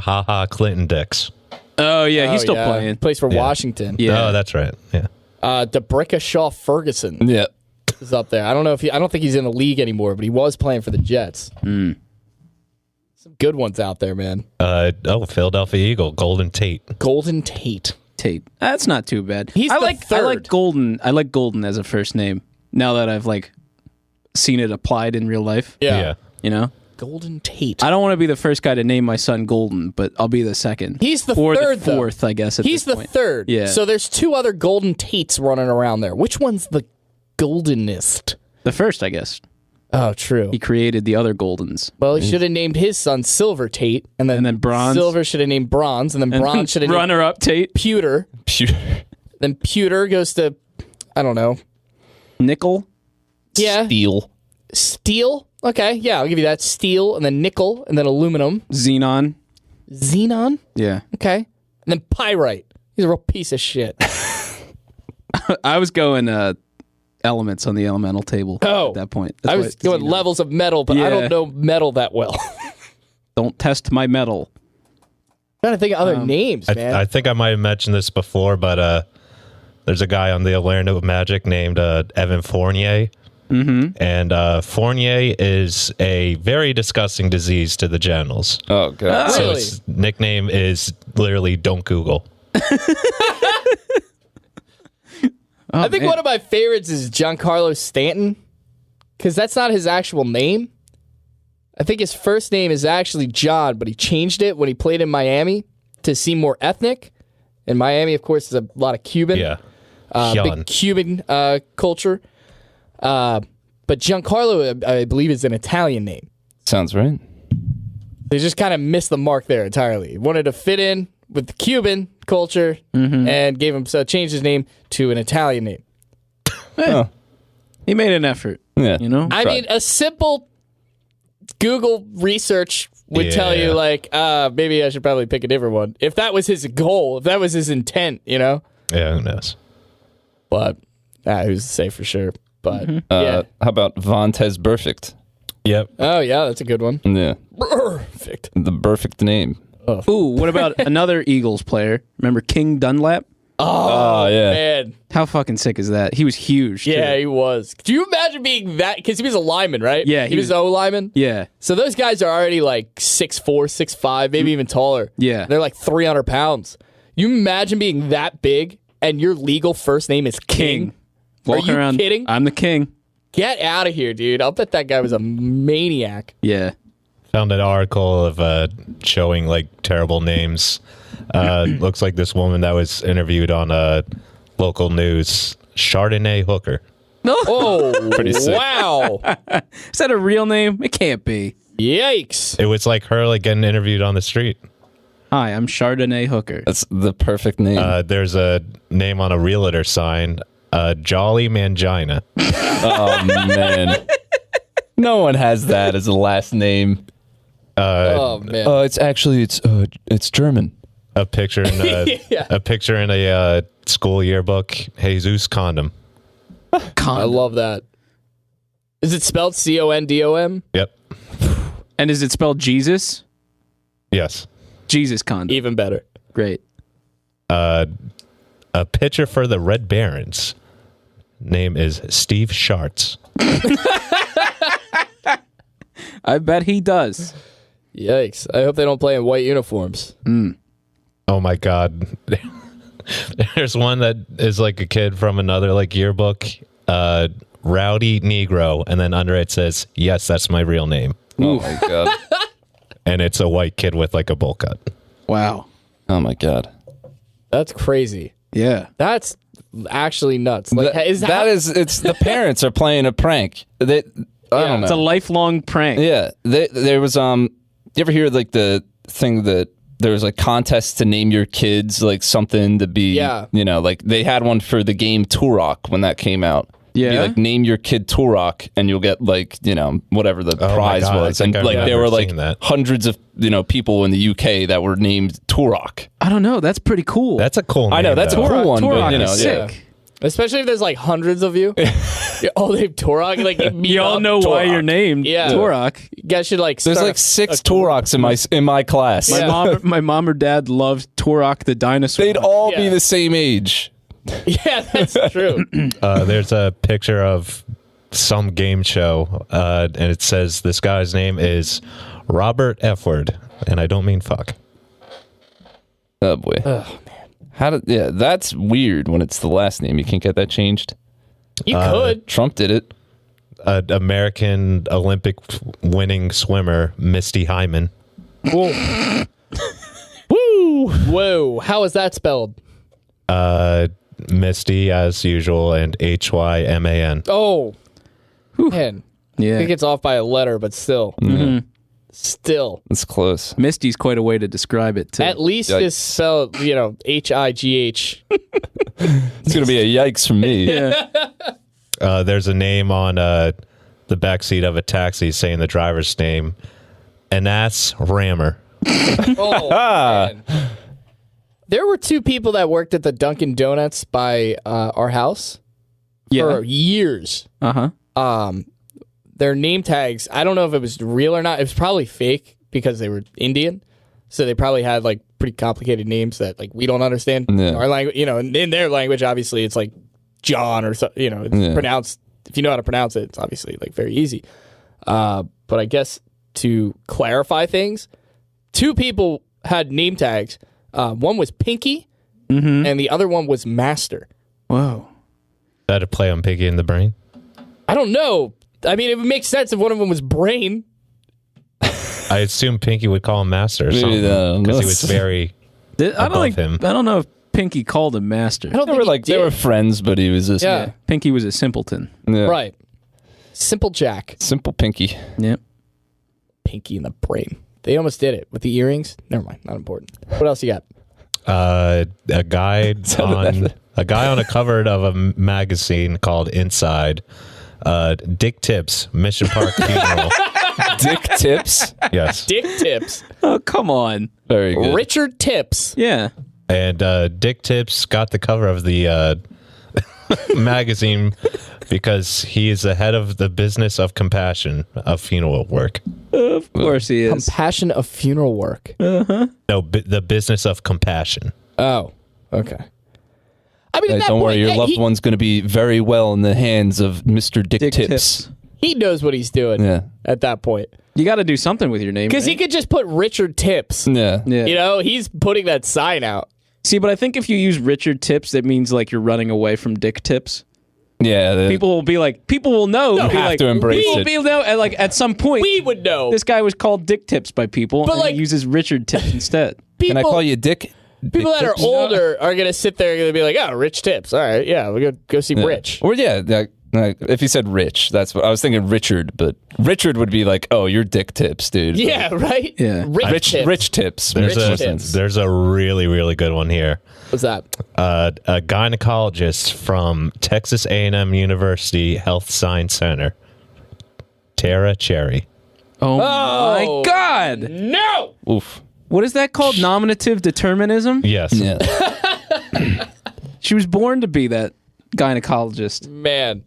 Clinton Dix. Oh, yeah. He's still playing. Plays for Washington. Yeah. Oh, that's right. Yeah. DeBrickashaw Ferguson Yeah. is up there. I don't know if I don't think he's in the league anymore, but he was playing for the Jets. Some good ones out there, man. Philadelphia Eagle, Golden Tate. Golden Tate. That's not too bad. He's I the like third. Golden. I like Golden as a first name. Now that I've like seen it applied in real life. Yeah. You know? Golden Tate. I don't want to be the first guy to name my son Golden, but I'll be the second. He's the or third, the though. fourth, I guess. At He's this the point. third. Yeah. So there's two other Golden Tates running around there. Which one's the goldenest? The first, I guess. Oh, true. He created the other Goldens. Well, he should have named his son Silver Tate, and then Bronze. Silver should have named Bronze, and then Bronze should have named Runner up Tate. Pewter. Then Pewter goes to, I don't know. Nickel. Yeah. Steel. Steel. Okay, yeah, I'll give you that. Steel, and then nickel, and then aluminum. Xenon. Xenon. Yeah. Okay. And then pyrite. He's a real piece of shit. I was going elements on the elemental table Oh. at that point. I That's was why it's going Xenon. levels of metal, but I Yeah. don't know metal that well. Don't test my metal. trying to think of other names, man. I think I might have mentioned this before, but there's a guy on the Orlando Magic named Evan Fournier. Mm-hmm. And Fournier is a very disgusting disease to the genitals. Oh, God. So Really? his nickname is literally Don't Google. I think one of my favorites is Giancarlo Stanton, because that's not his actual name. I think his first name is actually John, but he changed it when he played in Miami to seem more ethnic. And Miami, of course, is a lot of Cuban. Yeah. Big Cuban culture. But Giancarlo, I believe, is an Italian name. Sounds right. They just kind of missed the mark there entirely. He wanted to fit in with the Cuban culture and changed his name to an Italian name. Oh. He made an effort. Yeah. You know? I mean, a simple Google research would tell you, like, maybe I should probably pick a different one. If that was his goal, if that was his intent, you know? Yeah, who knows? But who's to say for sure? but yeah. How about Vontez Perfect? Yep. Oh yeah, that's a good one. Yeah, Perfect. the perfect name. Ooh, what about another Eagles player? Remember King Dunlap? Oh, yeah. Man. How fucking sick is that? He was huge. Yeah, too. he was. Do you imagine being that? Because he was a lineman, right? Yeah, he was O lineman. Yeah. So those guys are already like 6'4", 6'5", maybe even taller. Yeah. They're like 300 pounds. You imagine being that big and your legal first name is King? Walking Are you around, kidding? I'm the king. Get out of here, dude. I'll bet that guy was a maniac. Yeah. Found an article of showing like terrible names. Looks like this woman that was interviewed on local news, Chardonnay Hooker. Oh, Pretty sick. wow. Is that a real name? It can't be. Yikes. It was like her like getting interviewed on the street. Hi, I'm Chardonnay Hooker. That's the perfect name. There's a name on a realtor sign, Jolly Mangina. Oh man, no one has that as a last name. Oh, man. It's German. A picture in a, Yeah. a picture in a school yearbook. Jesus condom. I love that. Is it spelled Condom? Yep. And is it spelled Jesus? Yes. Jesus condom. Even better. Great. A pitcher for the Red Barons. Name is Steve Schartz. I bet he does. Yikes. I hope they don't play in white uniforms. Oh my God. There's one that is like a kid from another like yearbook, Rowdy Negro, and then under it says, "Yes, that's my real name." Oh my god. And it's a white kid with like a bowl cut. Wow. Oh my god. That's crazy. Yeah. That's actually nuts. Like, It's the parents are playing a prank. I don't It's a know. lifelong prank. Yeah, there was you ever hear like the thing that there was like contests to name your kids like something to be, like they had one for the game Turok when that came out. Yeah. You, like name your kid Turok and you'll get like, whatever the prize God, was. I And think I like there remember were like seeing that. hundreds of, people in the UK that were named Turok. I don't know. That's pretty cool. That's a cool name. I know, that's a though. cool one, Turok but is sick. especially if there's like hundreds of you. You're all named Turok. Like, You all know why you're named Yeah. Turok. You guys should like There's start like 6 Turoks in my class. My mom or dad loved Turok the dinosaur. They'd all be Yeah. the same age. Yeah, that's true. There's a picture of some game show, and it says this guy's name is Robert F. Word, and I don't mean fuck. Oh boy. Oh man. That's weird when it's the last name. You can't get that changed. You could. Trump did it. American Olympic winning swimmer Misty Hyman. Whoa. Woo! Whoa. How is that spelled? Misty as usual, and Hyman. Oh. Man. Yeah. I think it's off by a letter, but still. Still. It's close. Misty's quite a way to describe it, too. At least Yikes. it's spelled, High. It's gonna be a yikes from me. Yeah. There's a name on the backseat of a taxi saying the driver's name, Anas Rammer. Oh, man. There were 2 people that worked at the Dunkin' Donuts by our house for years. Uh-huh. Their name tags, I don't know if it was real or not. It was probably fake because they were Indian. So they probably had like pretty complicated names that like we don't understand. Yeah. Our language, in their language, obviously it's like John or something, it's pronounced. If you know how to pronounce it, it's obviously like very easy. But I guess to clarify things, 2 people had name tags. One was Pinky, and the other one was Master. Whoa. That a play on Piggy in the Brain? I don't know. I mean, it would make sense if one of them was Brain. I assume Pinky would call him Master or Maybe something because he that's- was very I above him. don't know if Pinky called him Master. I don't They think were he like they did. were friends, but he was just Yeah. Pinky was a simpleton. Right. Simple Jack. simple pinky. Yep. Pinky in the Brain. They almost did it with the earrings. Never mind. Not important. What else you got? a guy on a cover of a magazine called Inside. Dick Tips, Mission Park Funeral. Dick Tips. Yes. Dick Tips. Oh, come on. Very good. Richard Tips. Yeah. And Dick Tips got the cover of the magazine because he is the head of the business of compassion of funeral work. Of course he is. Compassion of funeral work. No, the business of compassion. Oh, okay. I mean, Hey, at that don't point, worry, your loved he, one's going to be very well in the hands of Mr. Dick Tips. he knows what he's doing Yeah. at that point. You got to do something with your name. Because right? he could just put Richard Tips. Yeah. Yeah. You know, he's putting that sign out. See, but I think if you use Richard Tips, that means like you're running away from Dick Tips. Yeah. People will be like, people will know. You be have like, to embrace people it. will know, and like at some point, We would know. this guy was called Dick Tips by people, But, and like- he uses Richard Tips instead. Can I call you Dick? People Dick that are Tips? older are going to sit there and gonna be like, oh, Rich Tips. All right, yeah, we're going to go see Yeah. Rich. Or like, if he said Rich, that's what I was thinking. Richard, but Richard would be like, "Oh, you're Dick Tips, dude." Yeah, right? Yeah. Rich Tips. Rich Tips. There's Rich a Tips. there's a really, really good one here. What's that? A gynecologist from Texas A&M University Health Science Center, Tara Cherry. Oh my God! No! Oof. What is that called? Nominative determinism? Yes. Yeah. She was born to be that gynecologist. Man.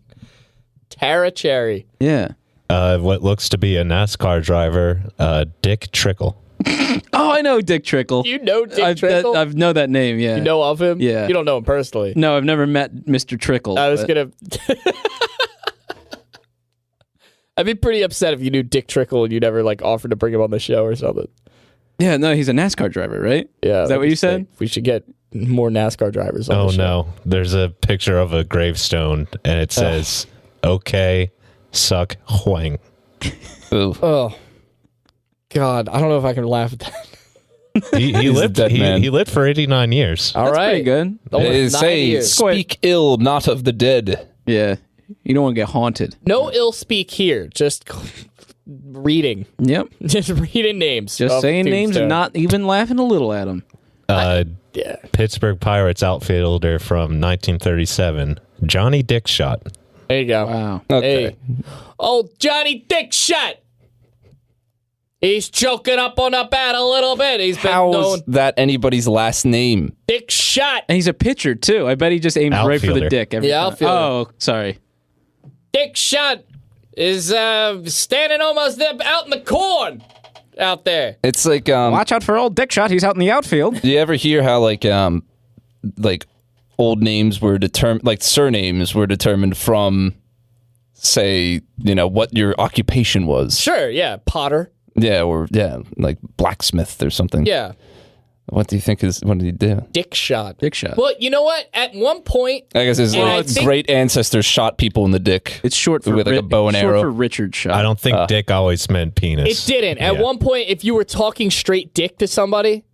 Tara Cherry. Yeah. What looks to be a NASCAR driver, Dick Trickle. Oh, I know Dick Trickle. You know Dick Trickle? I know that name. Yeah. You know of him? Yeah. You don't know him personally. No, I've never met Mr. Trickle. I was but- going to... I'd be pretty upset if you knew Dick Trickle and you never like offered to bring him on the show or something. Yeah, no, he's a NASCAR driver, right? Yeah. Is that what you said? We should get more NASCAR drivers on Oh the show. no, there's a picture of a gravestone and it says, "Okay, suck Huang." Ooh. Oh. God, I don't know if I can laugh at that. He He's a lived. dead man. He lived for 89 years. All That's right. pretty good. Almost They 9 say, years. "Speak ill, not of the dead." Yeah. You don't want to get haunted. No ill speak here. Just reading. Yep. Just reading names. Just of saying names and Tombstone. not even laughing a little at them. Yeah. Pittsburgh Pirates outfielder from 1937, Johnny Dickshot. There you go. Wow. Okay. Hey. Oh, Johnny Dickshot. He's choking up on the bat a little bit. He's been How known is that anybody's last name? Dickshot. And he's a pitcher, too. I bet he just aims right for the Outfielder. dick every Yeah, time. outfielder. Oh, sorry. Dickshot is standing almost out in the corn out there. It's like Watch out for old Dick Shot. He's out in the outfield. do you ever hear how like old names were determined, like surnames were determined from, say, what your occupation was? Sure, yeah. Potter. Yeah, or like blacksmith or something. Yeah. What do you think what did he do? Dickshot. Dick Shot. Well, you know what? At one point, I guess his And I think- great ancestors shot people in the dick. It's short for with like a bow and short arrow. for Richard Shot. I don't think Dick always meant it penis. didn't. At Yeah. one point, if you were talking straight dick to somebody,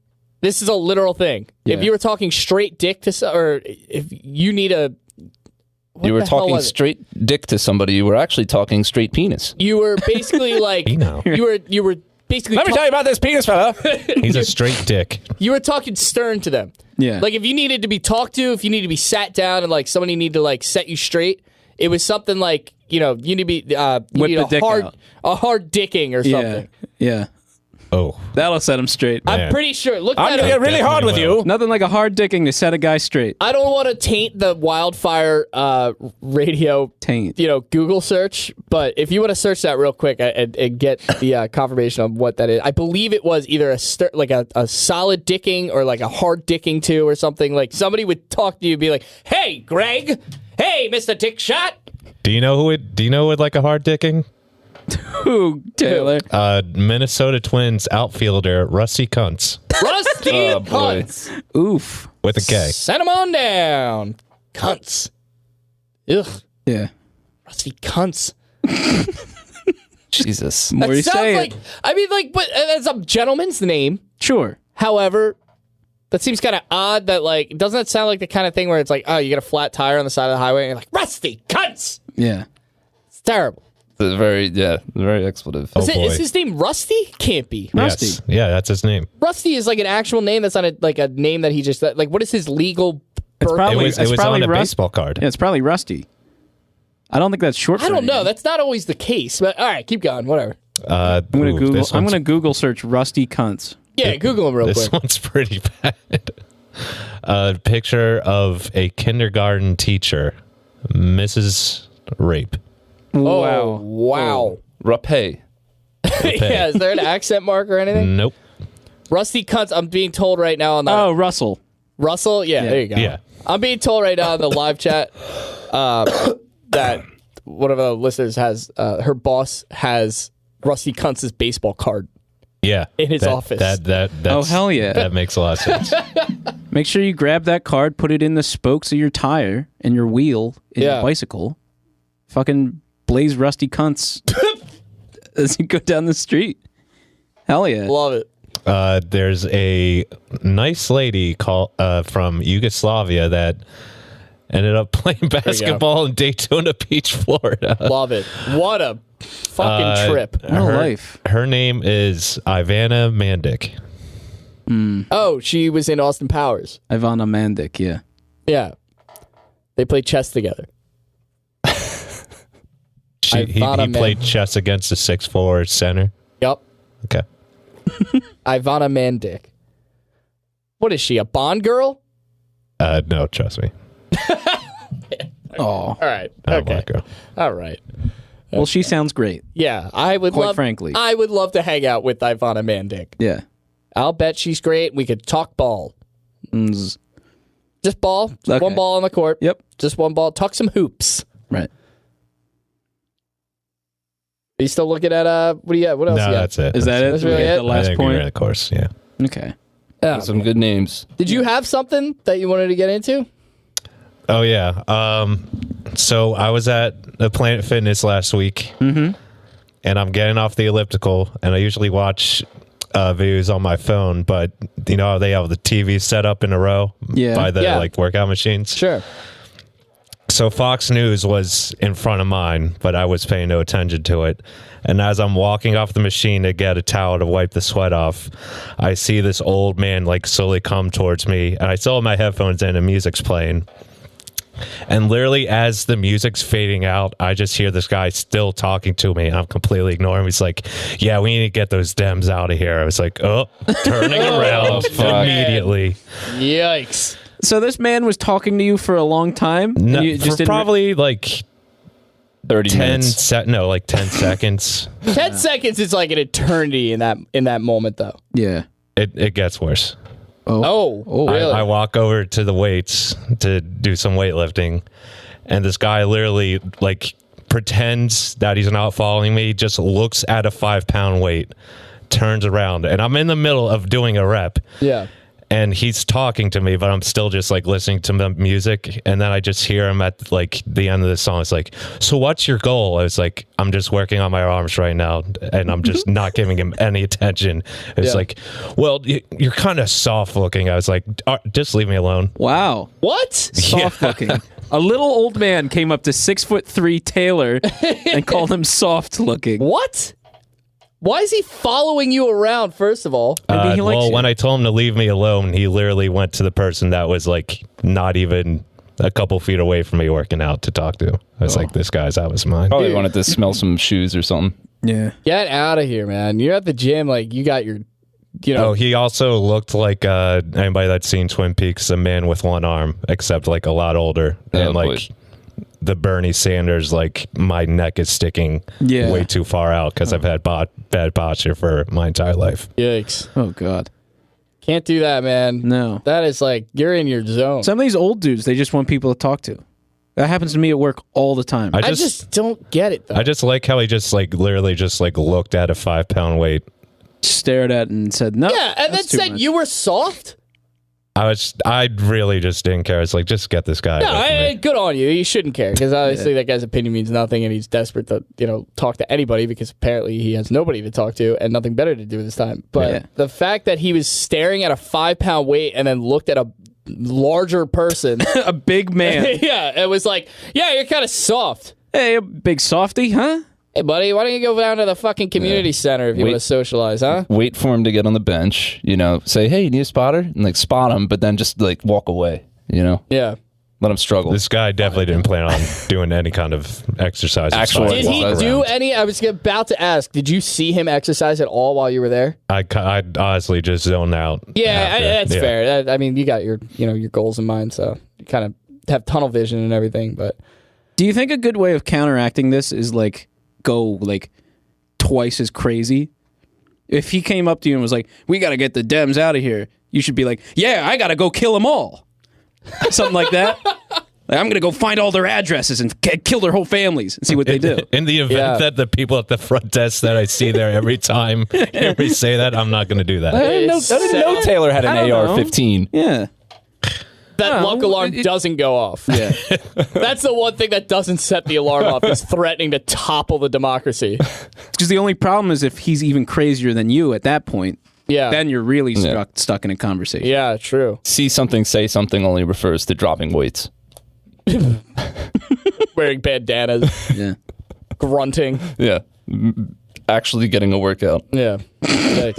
this is a literal thing. Yeah. If you were talking straight dick to or if you need a... what You were the hell talking was it? straight dick to somebody. You were actually talking straight penis. You were basically like... You know. You were basically... Let me tell you about this penis, fella. He's a straight dick. You were talking stern to them. Yeah. Like if you needed to be talked to, if you need to be sat down and like somebody needed to like set you straight, it was something like, you need to be you Whip need the dick out. a hard dicking or yeah. something. Yeah. Oh, That'll set him straight. Man. I'm pretty sure. Look I'm that gonna up. get really hard with Definitely you. Nothing like a hard dicking to set a guy straight. I don't want to taint the wildfire radio Taint. Google search, but if you want to search that real quick and get the confirmation of what that is, I believe it was either a solid dicking or like a hard dicking too or something. Like somebody would talk to you and be like, "Hey, Greg. Hey, Mr. Dickshot." do you know who would like a hard dicking? Ooh, Taylor. Minnesota Twins outfielder Rusty Kuntz Rusty Oh, boy. Cunts. Oof. with a K. Send him on down. Cunts. Ugh. Yeah. Rusty Cunts. Jesus. More you That sounds say like, it. I mean, like, but that's a gentleman's name. Sure. However, that seems kind of odd that, like, doesn't that sound like the kind of thing where it's like, oh, you get a flat tire on the side of the highway and you're like, Rusty Cunts. Yeah. It's terrible. It's very expletive. Oh, Is boy. his name Rusty? Can't be. Rusty. Yes. Yeah, that's his name. Rusty is like an actual name. That's not a name that he just, like, what is his legal It's birth? probably, It was it's probably on a Rust- baseball card. Yeah, it's probably Rusty. I don't think that's short for I don't know. anything. That's not always the case. But all right, keep going. Whatever. I'm gonna Ooh, Google. this I'm one's- gonna Google search Rusty Cunts. Yeah, Google him real This quick. one's pretty bad. A picture of a kindergarten teacher Mrs. Rape. Oh, wow. Rapay. Yeah, is there an accent mark or anything? Nope. Rusty cunts, I'm being told right now on the... Oh, Russell. Russell? Yeah, there you go. Yeah. I'm being told right now in the live chat that one of the listeners has, her boss has Rusty Cunts' baseball card. Yeah. In his office. That's, Oh, hell yeah. That makes a lot of sense. Make sure you grab that card, put it in the spokes of your tire and your wheel in your bicycle. Fucking blaze Rusty Cunts as you go down the street. Hell yeah. Love it. There's a nice lady from Yugoslavia that ended up playing basketball in Daytona Beach, Florida. Love it. What a fucking trip. What a life. Her name is Ivana Mandic. Oh, she was in Austin Powers. Ivana Mandic, yeah. Yeah. They played chess together. He played chess against a 6'4" center. Yup. Okay. Ivana Mandic. What is she, a Bond girl? No, trust me. Oh. All right. I'm Okay. black girl. All right. Well, she sounds great. Yeah, I would Quite love. frankly. I would love to hang out with Ivana Mandic. Yeah. I'll bet she's great. We could talk ball. Mm, Just ball. Just Okay. one ball on the court. Yep. Just one ball. Talk some hoops. Right. Are you still looking at what do you got? What else No, you got? that's it. Is that it? That's really it? The last I think point? we ran the course, yeah. Okay. Yeah. Some good names. Did you have something that you wanted to get into? Oh, yeah. So I was at the Planet Fitness last week, and I'm getting off the elliptical, and I usually watch videos on my phone, but you know how they have the TV set up in a row by the like workout machines? Sure. So Fox News was in front of mine, but I was paying no attention to it. And as I'm walking off the machine to get a towel to wipe the sweat off, I see this old man like slowly come towards me, and I still have my headphones in and music's playing. And literally as the music's fading out, I just hear this guy still talking to me, and I'm completely ignoring him. He's like, yeah, we need to get those Dems out of here. I was like, oh, turning around immediately. Yikes. So this man was talking to you for a long time? No, and you just for didn't probably like 30 10 minutes. like 10 seconds. 10 seconds is like an eternity in that moment, though. Yeah. It gets worse. Oh, really? I walk over to the weights to do some weightlifting, and this guy literally like pretends that he's not following me, just looks at a 5-pound weight, turns around, and I'm in the middle of doing a rep. Yeah. And he's talking to me, but I'm still just like listening to the music. And then I just hear him at like the end of the song. It's like, so what's your goal? I was like, I'm just working on my arms right now, and I'm just not giving him any attention. It's like, well, you're kind of soft looking. I was like, just leave me alone. Wow. What? Soft looking. A little old man came up to 6'3" Taylor and called him soft looking. What? Why is he following you around, first of all? Maybe he likes well, you. when I told him to leave me alone, he literally went to the person that was like not even a couple feet away from me working out to talk to. I was like, this guy's out of his mind. Probably wanted to smell some shoes or something. Yeah. Get out of here, man. You're at the gym, like, you got your, you know. Oh, he also looked like anybody that's seen Twin Peaks, a man with one arm, except like a lot older. Oh, and like boy. the Bernie Sanders, like my neck is sticking way too far out because I've had bad posture for my entire life. Yikes. Oh, God. Can't do that, man. No. That is like, you're in your zone. Some of these old dudes, they just want people to talk to. That happens to me at work all the time. I just don't get it, though. I just like how he just like literally just like looked at a 5-pound weight. Stared at it and said, no. Yeah, and then that's too said much. you were soft? I really just didn't care. It's like, just get this guy. away from me. Good on you. You shouldn't care, because obviously that guy's opinion means nothing, and he's desperate to, talk to anybody, because apparently he has nobody to talk to and nothing better to do this time. But the fact that he was staring at a 5-pound weight and then looked at a larger person. A big man. Yeah, it was like, yeah, you're kind of soft. Hey, a big softy, huh? Hey, buddy, why don't you go down to the fucking community center if you want to socialize, huh? Wait for him to get on the bench, say, hey, you need a spotter? And like spot him, but then just like walk away, Yeah. Let him struggle. This guy definitely didn't plan on doing any kind of exercise. Actual Did he walk do around. any? I was about to ask, did you see him exercise at all while you were there? I honestly just zoned out. Yeah, after. that's fair. I mean, you got your, your goals in mind, so you kind of have tunnel vision and everything. But Do you think a good way of counteracting this is like go like twice as crazy? If he came up to you and was like, "We got to get the Dems out of here," you should be like, "Yeah, I got to go kill them all," something like that. Like, I'm gonna go find all their addresses and kill their whole families and see what they do. In the event that the people at the front desk that I see there every time hear me say that, I'm not going to do that. I didn't know Taylor had an AR-15. Yeah. That luck alarm doesn't go off. Yeah. That's the one thing that doesn't set the alarm off, is threatening to topple the democracy. Because the only problem is if he's even crazier than you at that point, Yeah. then you're really stuck in a conversation. Yeah, true. See something, say something only refers to dropping weights. Wearing bandanas, Yeah. grunting. Yeah. Actually getting a workout. Yeah. Yikes.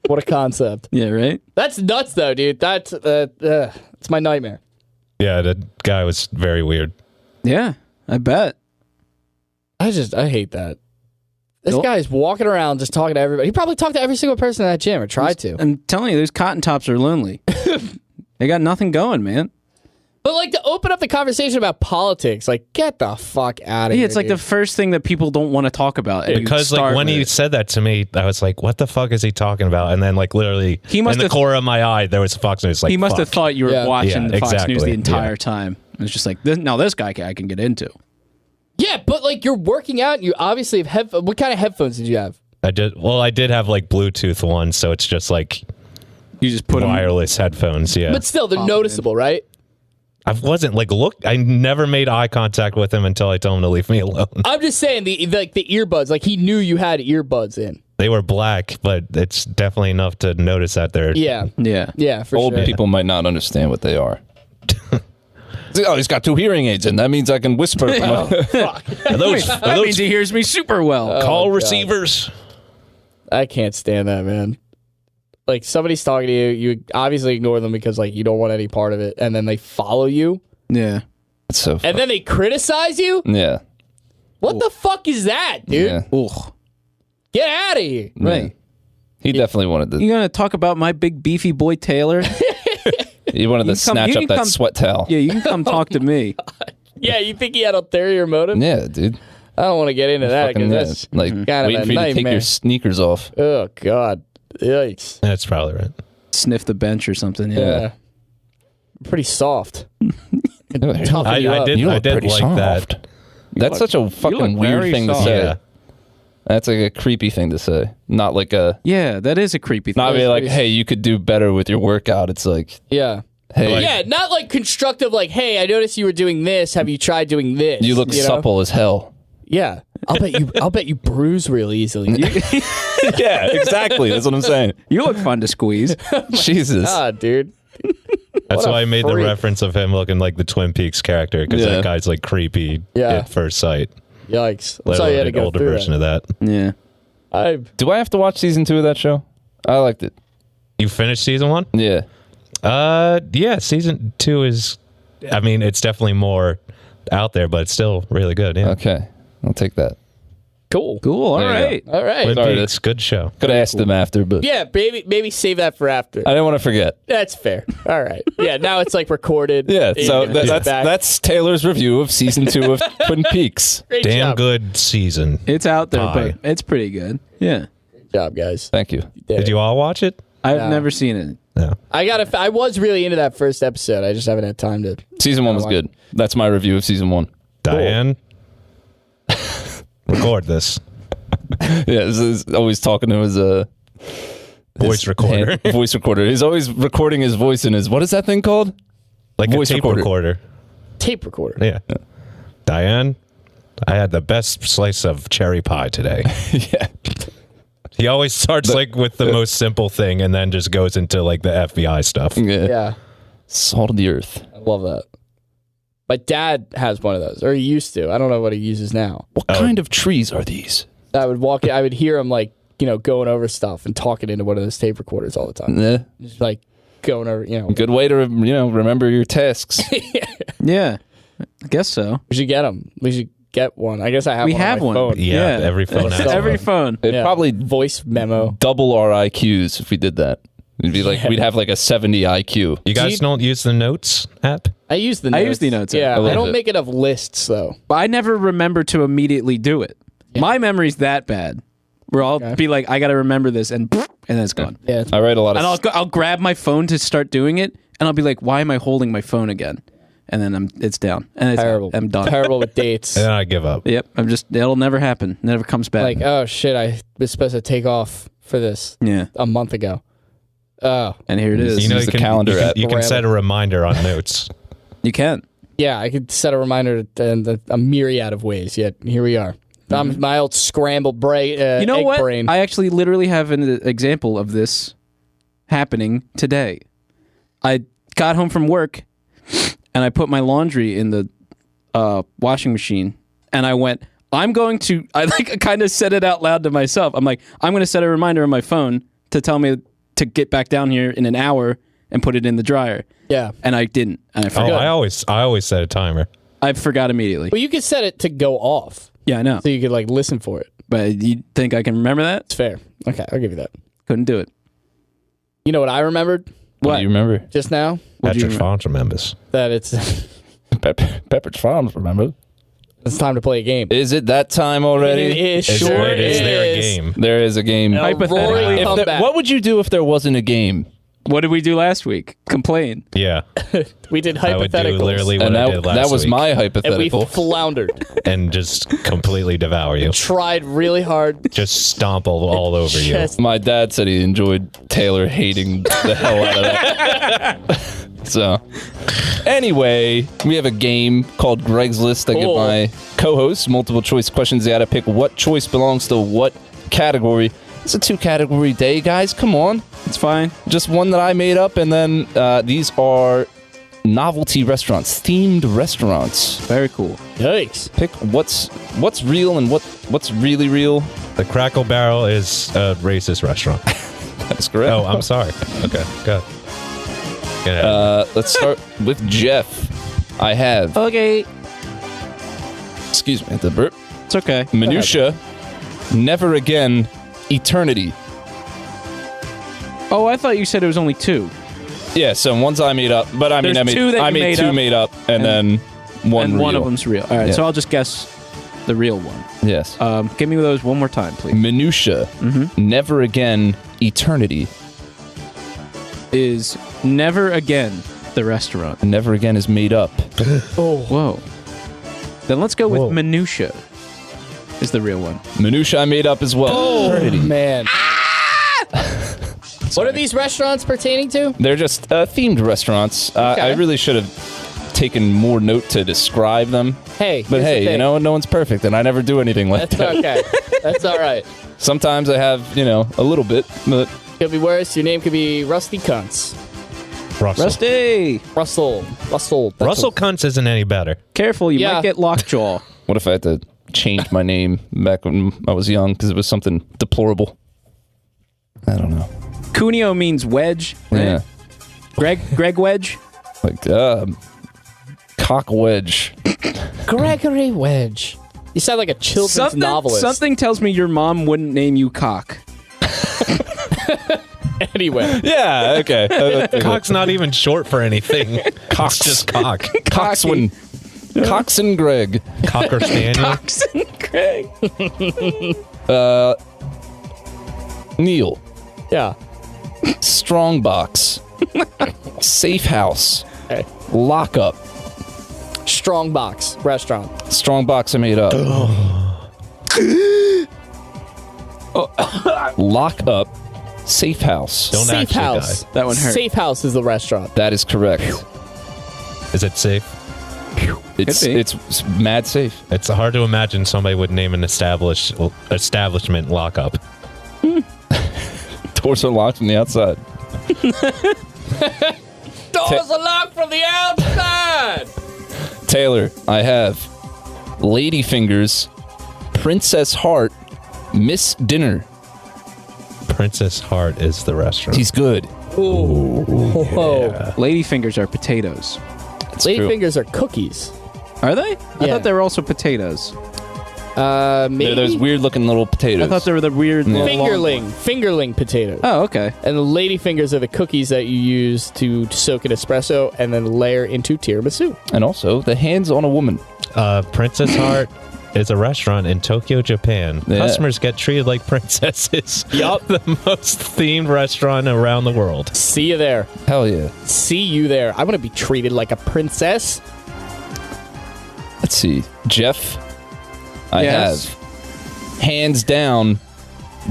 What a concept. Yeah, right? That's nuts, though, dude. That's it's my nightmare. Yeah, the guy was very weird. Yeah, I bet. I hate that. This guy's walking around just talking to everybody. He probably talked to every single person in that gym, or tried to. I'm telling you, those cotton tops are lonely. They got nothing going, man. But like, to open up the conversation about politics, like, get the fuck out of here. Yeah, it's like the first thing that people don't want to talk about. and you Because like start when with he it. said that to me, I was like, "What the fuck is he talking about?" And then like literally, He must in the have- core of my eye, there was Fox News. Like he must have fuck. thought you were Yeah. watching Yeah, the Fox exactly. News the entire Yeah. time. It was just like, now this guy I can get into. Yeah, but like, you're working out. You obviously have headphones. What kind of headphones did you have? I did have like Bluetooth ones, so it's just like You just put them. wireless headphones. Yeah, But still, they're noticeable, right? I wasn't like I never made eye contact with him until I told him to leave me alone. I'm just saying the earbuds. Like, he knew you had earbuds in. They were black, but it's definitely enough to notice that they're Yeah, Yeah. yeah, for Old sure. people might not understand what they are. Oh, he's got 2 hearing aids in. That means I can whisper. Are those That means he hears me super well. call receivers. I can't stand that, man. Like, somebody's talking to you, you obviously ignore them because like you don't want any part of it, and then they follow you, Yeah. It's so and then they criticize you. yeah. What the fuck is that, dude? Yeah. Ugh. Get out of here. Right. He definitely wanted to. You gonna talk about my big beefy boy Taylor? He wanted to you snatch can up that come- sweat towel. Yeah, you can come talk to me. Yeah, you think he had ulterior motive? Yeah, dude. I don't want to get into that Fucking, because that's like kind of waiting a for you to take nightmare. your sneakers off. Oh God, yikes! That's probably right. Sniff the bench or something. Yeah. Yeah, pretty soft. Toughen I you up. did You look I did pretty like soft. that. That's such a fucking look weird very thing to soft. say. Yeah. That's like a creepy thing to say. Not like a. Yeah, that is a creepy thing. Not be like, pretty- hey, you could do better with your workout. It's like, Yeah. hey, Yeah, not like constructive, like, hey, I noticed you were doing this. Have you tried doing this? you look know? supple as hell. Yeah. I'll bet you bruise real easily. Yeah, exactly. That's what I'm saying. You look fun to squeeze. Jesus. Ah, dude. That's What a why I made the freak. reference of him looking like the Twin Peaks character, because Yeah. that guy's like creepy Yeah. at first sight. Yikes. Let That's all you had to alone an go older through version that. of that. Yeah. Do I have to watch season 2 of that show? I liked it. You finished season 1? Yeah. Yeah, season 2 is, I mean, it's definitely more out there, but it's still really good. Yeah. Okay. I'll take that. Cool. Cool. All There you right. All right. Twin Sorry, Peaks, good show. Could have asked them after, but Yeah, maybe save that for after. I didn't want to forget. That's fair. All right. Yeah, now it's like recorded. Yeah, so You can that's back. that's Taylor's review of season 2 of Twin Peaks. Great Damn job. good season. It's out there, Bye. but it's pretty good. Yeah. Good job, guys. Thank you. Did you all watch it? I've Yeah. never seen it. No. I was really into that first episode. I just haven't had time to. Season 1 was good. That's my review of season 1. Diane, record this. Yeah, he's always talking to his Voice recorder. voice recorder. He's always recording his voice in his, what is that thing called? Like Voice a tape recorder. recorder. Tape recorder. Yeah. Diane, I had the best slice of cherry pie today. Yeah. He always starts like with the most simple thing and then just goes into like the FBI stuff. Yeah. Yeah, Salt of the earth. I love that. My dad has one of those, or he used to. I don't know what he uses now. What kind of trees are these? I would hear him like, going over stuff and talking into one of those tape recorders all the time. Yeah. Just like going over, Good way to, remember your tasks. Yeah. I guess so. We should get them. We should get one. I guess I have We one on have my one. phone. Yeah, Yeah. every phone has Every one. Every phone. It'd Yeah. probably Voice memo. double our IQs if we did that. It'd be like we'd have like a 70 IQ. You guys don't use the Notes app? I use the notes. I use the notes app. Yeah, I I don't love it. make enough lists though. But I never remember to immediately do it. My memory's that bad. Where I'll be like, I got to remember this, and then it's gone. Yeah, I write a lot of. And I'll grab my phone to start doing it, and I'll be like, why am I holding my phone again? And then it's down. And it's terrible. I'm done. Terrible with dates. And then I give up. Yep. It'll never happen. Never comes back. Like, oh shit, I was supposed to take off for this yeah. a month ago. Oh, And here it is. You know, use the calendar app. You can set a reminder on Notes. You can. yeah, I could set a reminder in a myriad of ways. Yet here we are. My old scrambled brain. You know egg what? Brain. I actually literally have an example of this happening today. I got home from work and I put my laundry in the washing machine, and I went, I kind of said it out loud to myself. I'm like, I'm going to set a reminder on my phone to tell me to get back down here in an hour and put it in the dryer. Yeah. And I didn't. And I Oh, forgot. I always set a timer. I forgot immediately. Well, you could set it to go off, Yeah, I know. so you could like listen for it. But you think I can remember that? It's fair. Okay, I'll give you that. Couldn't do it. You know what I remembered What do you remember? just now? Patrick Fonz remembers. That it's Pepperidge Farms, remember? it's time to play a game. Is it that time already? It Is sure there a is. game? There is a game. Hypothetically. Rory, come back. What would you do if there wasn't a game? What did we do last week? Complain. Yeah. We did I would do hypotheticals. literally what And I did last that was week. my and we hypothetical. floundered. And just completely devour you. Tried really hard. Just stomp all over you. Just My dad said he enjoyed Taylor hating the hell out of that. So, anyway, we have a game called Greg's List. I give Cool. my co-hosts multiple choice questions. They got to pick what choice belongs to what category. It's a 2-category day, guys. Come on. It's fine. Just one that I made up, and then these are novelty restaurants, themed restaurants. Very cool. yikes. Pick what's real and what's really real. The Crackle Barrel is a racist restaurant. That's correct. Oh, I'm sorry. Okay, go. Get ahead. Let's start with Jeff. I have, Okay. excuse me, the burp. It's okay. Minutia, Never Again, Eternity. Oh, I thought you said it was only 2. Yeah, so ones I made up, but I There's made 2 that I you made made 2 up, made up, and then one and real. one of them's real. All right, Yeah. so I'll just guess the real one. Yes. Give me those one more time, please. Minutia, Never Again, Eternity. Is Never Again the restaurant? Never Again is made up. Whoa. Then let's go with Whoa. Minutia. Is the real one? Minutia I made up as well. Eternity. Man. What are these restaurants pertaining to? They're just themed restaurants. I really should have taken more note to describe them. Hey, But here's the hey, thing. no one's perfect, and I never do anything like That's that. okay. That's all right. Sometimes I have, a little bit, but Could be worse. Your name could be Rusty Cunts. Russell. Rusty! Russell. That's Russell Kuntz isn't any better. Careful, you Yeah. might get lockjaw. what if I had to change my name back when I was young because it was something deplorable? I don't know. Cuneo means wedge. Yeah. Greg Wedge? Like, cock wedge. Gregory Wedge. You sound like a children's novelist. Something tells me your mom wouldn't name you Cock. Anyway. Yeah, okay. Cock's not even short for anything. Cock's just cock. Coxswain. Cox and Greg. Cocker Spaniel. Greg. Neale. Yeah. Strongbox. Safe House. Okay. Lockup. Strongbox restaurant. Strongbox I made up. Lock Up. Safe House. Don't Safe actually House. die. That one hurt. Safe House is the restaurant. That is correct. Is it safe? It's Could be. it's mad safe. It's hard to imagine somebody would name an establishment lockup. Doors are locked from the outside. Doors are locked from the outside. Taylor, I have Ladyfingers, Princess Heart, Miss Dinner. Princess Heart is the restaurant. He's good. Whoa. Ladyfingers are potatoes. It's true. Ladyfingers are cookies. Are they? I Yeah. thought they were also potatoes. Maybe They're those weird looking little potatoes. I thought they were the weird little fingerling potatoes. Oh, okay. And the lady fingers are the cookies that you use to soak in espresso and then layer into tiramisu. And also the hands on a woman. Princess Heart is a restaurant in Tokyo, Japan. Yeah. Customers get treated like princesses. Yup. The most themed restaurant around the world. See you there. Hell yeah. See you there. I want to be treated like a princess. Let's see. Jeff, I Yes. have hands down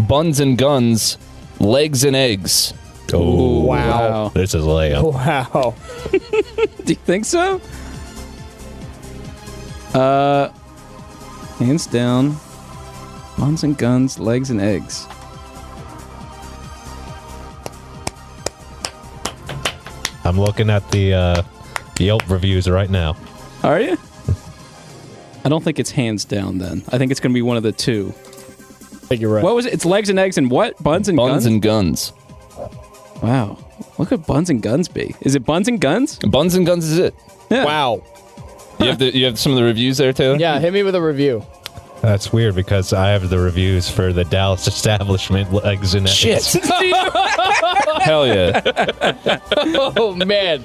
buns and guns, legs and eggs. Oh, Wow. This is a layup. Wow. Do you think so? Hands down. Buns and guns, legs and eggs. I'm looking at the Yelp reviews right now. Are you? I don't think it's hands down then. I think it's going to be one of the two. I think you're right. What was it? It's legs and eggs and what? Buns and Buns guns? and guns. Wow. What could buns and guns be? Is it buns and guns? Buns and guns is it. Yeah. Wow. You have some of the reviews there, Taylor? Yeah, hit me with a review. That's weird because I have the reviews for the Dallas establishment, legs and eggs. Shit. Hell yeah. Oh, man.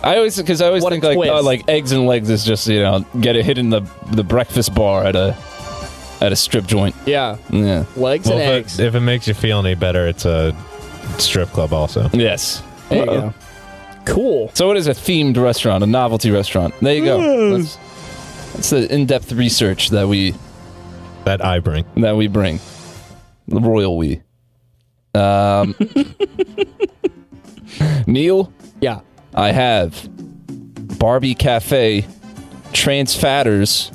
I always think like twist. like eggs and legs is just, get it hit in the breakfast bar at a strip joint. Yeah. Yeah. Legs Well, and eggs. if it makes you feel any better, it's a strip club also. Yes. There you go. Cool. So it is a themed restaurant, a novelty restaurant. There you go. That's the in-depth research that we That bring. The royal we. Neale, Yeah. I have Barbie Cafe, Trans Fatters,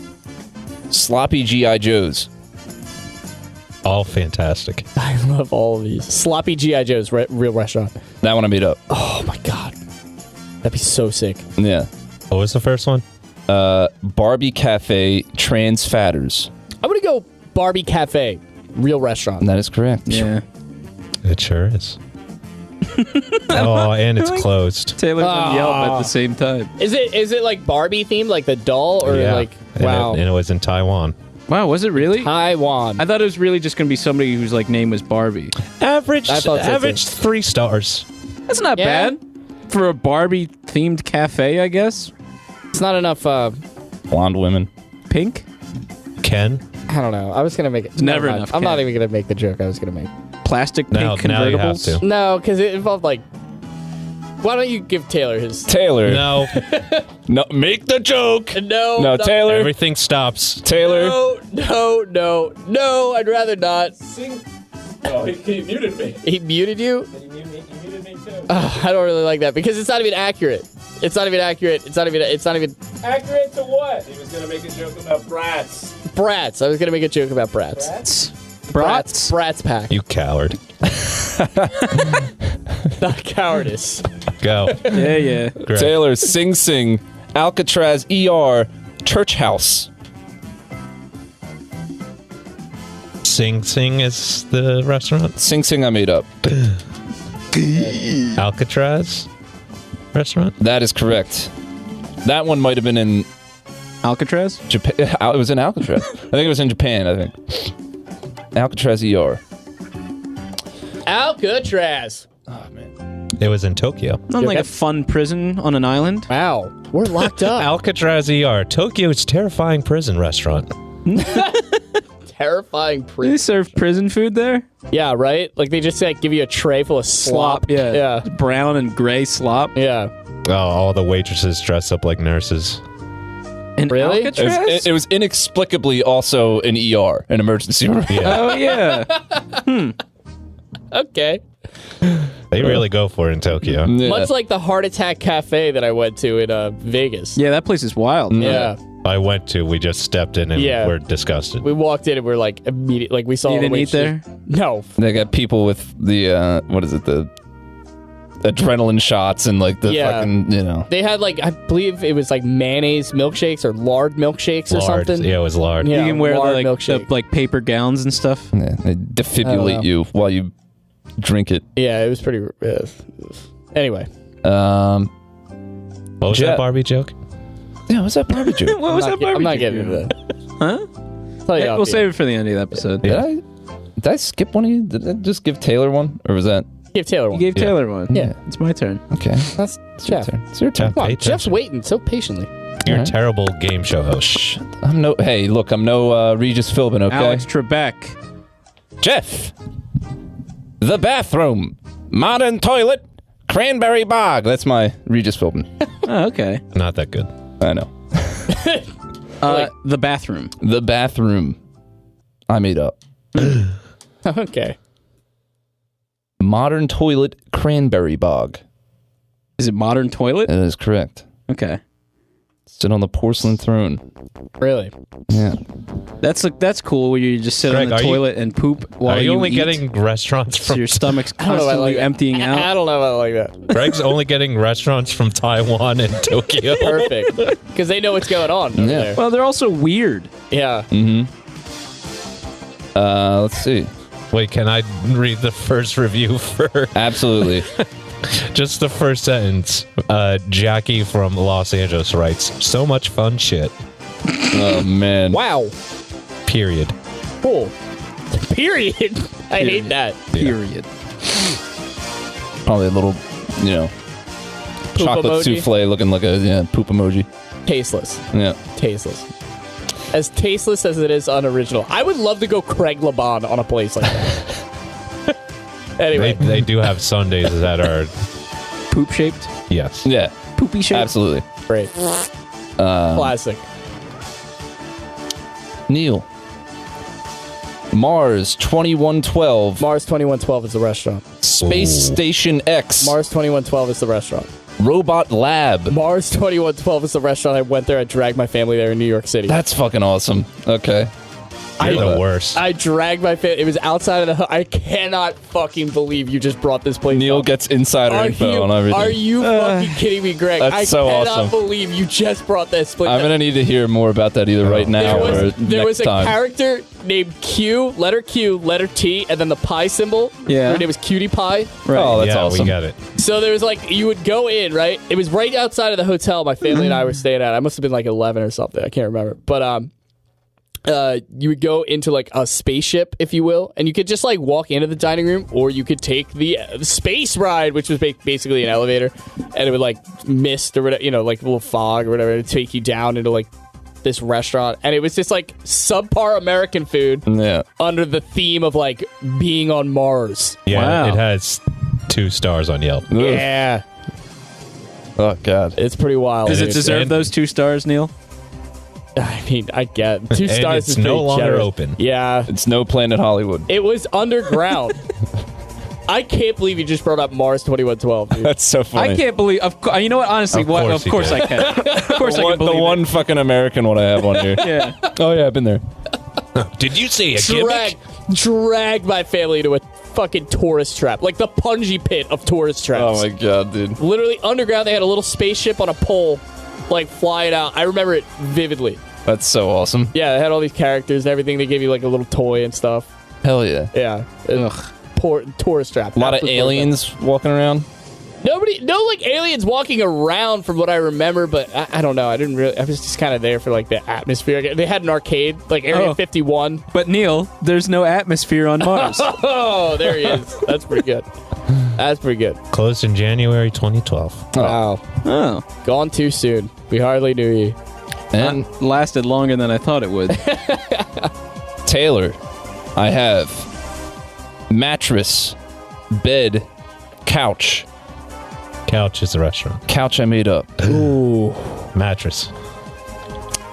Sloppy G.I. Joes. all fantastic. I love all of these. Sloppy G.I. Joe's real restaurant. That one I made up. Oh, my God. That'd be so sick. Yeah. What was the first one? Barbie Cafe, Trans Fatters. I'm going to go Barbie Cafe. Real restaurant. That is correct. Yeah. It sure is. Oh, and it's closed. Taylor and Yelp at the same time. Is it like Barbie themed, like the doll, or like And wow? and it was in Taiwan. Wow, was it really? Taiwan. I thought it was really just going to be somebody whose name was Barbie. Average I thought so, too. 3 stars. That's not Yeah. bad for a Barbie themed cafe, I guess. It's not enough. Blonde women. Pink. Ken? I don't know. I was gonna make it. never Never mind. enough, I'm not Ken. even gonna make the joke I was gonna make. Plastic pink Now convertibles. you have to. No, because it involved like. Why don't you give Taylor his? Taylor. No. No, make the joke. No. No, not- Taylor. Everything stops. Taylor. No. I'd rather not. Oh, he muted me. He muted you. He muted me too. I don't really like that because it's not even accurate. It's not even accurate. It's not even. Accurate to what? He was gonna make a joke about brats. Brats. I was gonna make a joke about brats. Brats. Brats pack. You coward. Not cowardice. Go. Yeah. Great. Taylor, Sing Sing, Alcatraz ER, Church House. Sing Sing is the restaurant. Sing Sing I made up. Alcatraz restaurant. That is correct. That one might have been in Alcatraz. Japan. It was in Alcatraz. I think it was in Japan, I think. Alcatraz ER. Alcatraz. Oh, man. It was in Tokyo. Not like a fun prison on an island. Wow. We're locked up. Alcatraz ER, Tokyo's terrifying prison restaurant. Terrifying Do they prison. serve prison food there? Yeah, right? Like they just give you a tray full of slop. Yeah. Yeah. Brown and gray slop. Yeah. Oh, all the waitresses dress up like nurses. In Really? Alcatraz? It was inexplicably also an ER, an emergency room. Oh, yeah. Okay. They really go for it in Tokyo. Yeah. Much like the Heart Attack Cafe that I went to in Vegas. Yeah, that place is wild. Yeah. I went to, we just stepped in and Yeah. we're disgusted. We walked in and we're like immediate. Like we saw. You all the didn't eat there? waitresses. No. They got people with the what is it, the adrenaline shots and like the Yeah. fucking, They had like I believe it was like mayonnaise milkshakes or lard milkshakes or Lard. something. Yeah, it was lard. Yeah. You can wear lard the milkshake. paper gowns and stuff. yeah, they defibrillate you while you drink it. Yeah, it was pretty. Anyway, What was Jet. that Barbie joke? Yeah, what's that Barbie joke? What was that barbecue? I'm not getting into that. Huh? We'll save it for the end of the episode. Did I skip one of you? Did I just give Taylor one? Or was that... Give Taylor one. You gave Taylor one. Yeah. It's my turn. Okay. That's Jeff. It's your turn. Come on, Pay Jeff's attention. waiting so patiently. You're a terrible game show host. I'm no... Hey, look, I'm no Regis Philbin, okay? Alex Trebek. Jeff. The bathroom. Modern toilet. Cranberry bog. That's my Regis Philbin. Oh, okay. Not that good. I know. The bathroom. The bathroom. I made up. Okay. Modern toilet. Cranberry bog. Is it modern toilet? That is correct. Okay. Sit on the porcelain throne. Really? Yeah. That's cool where you just sit Greg, on the are you- toilet and poop while Are you only eat, getting restaurants so from... your stomach's I don't know if I constantly like that. emptying out. I don't know if I like that. Greg's only getting restaurants from Taiwan and Tokyo. Perfect. Because they know what's going on over there. Well, they're also weird. Yeah. Let's see. Wait, can I read the first review first? Absolutely. Just the first sentence. Jackie from Los Angeles writes, "So much fun shit. Oh, man. Wow. Period." Cool. Period. I hate that. Period. Probably a little, Poop chocolate emoji. souffle looking like a poop emoji. Tasteless. Yeah. Tasteless. As tasteless as it is unoriginal. I would love to go Craig LeBon on a place like that. Anyway. They do have Sundays that are... Poop shaped. Yes. Yeah. Poopy shaped. Absolutely. Great. Classic. Neil. Mars 2112. Mars 2112 is the restaurant. Space Station X. Mars 2112 is the restaurant. Robot Lab. Mars 2112 is the restaurant. I went there. I dragged my family there in New York City. That's fucking awesome. Okay. You're the worst. I dragged my family. It was outside of the... I cannot fucking believe you just brought this place Neil up. gets insider info on everything. Are you fucking kidding me, Greg? That's I so cannot awesome. believe you just brought this place I'm going to need to hear more about that either right now or There was next a time. character named Q, letter T, and then the pie symbol. Yeah. Her name was Cutie Pie. Oh, that's yeah, awesome. we got it. So there was like, you would go in, right? It was right outside of the hotel my family and I were staying at. I must have been like 11 or something. I can't remember. But you would go into like a spaceship, if you will, and you could just like walk into the dining room, or you could take the space ride, which was basically an elevator, and it would like mist or whatever, like a little fog or whatever, to take you down into like this restaurant, and it was just like subpar American food Yeah. under the theme of like being on Mars. Yeah, Wow. it has 2 stars on Yelp. Ugh. Yeah, Oh, God. it's pretty wild. Does it dude. deserve And- those 2 stars, Neil? I mean, I get 2 And stars. it's is no pretty longer generous. open. Yeah, It's no Planet Hollywood. it was underground. I can't believe you just brought up Mars 2112, dude. That's so funny. I can't believe. You know what? Honestly, Of of course course you I can. Of course I can the believe one it. fucking American one I have on here. Yeah. Oh, yeah, I've been there. Did you say a gimmick? Dragged my family to a fucking tourist trap, like the Punji pit of tourist traps. Oh, my God, dude. Literally underground, they had a little spaceship on a pole, like flying out. I remember it vividly. That's so awesome. Yeah, they had all these characters and everything. They gave you like a little toy and stuff. Hell yeah. Yeah, poor tourist trap. A lot of Absolute tourist aliens walking around. trap. No like aliens walking around from what I remember, but I don't know. I was just kind of there for like the atmosphere. They had an arcade, like Area 51. But Neil, there's no atmosphere on Mars. Oh, there he is. That's pretty good. That's pretty good. Closed in January 2012. Wow. Oh. Gone too soon. We hardly knew you. And Lasted longer than I thought it would. Taylor, I have mattress, bed, couch. Couch is a restaurant. Couch I made up. Ooh. Mattress.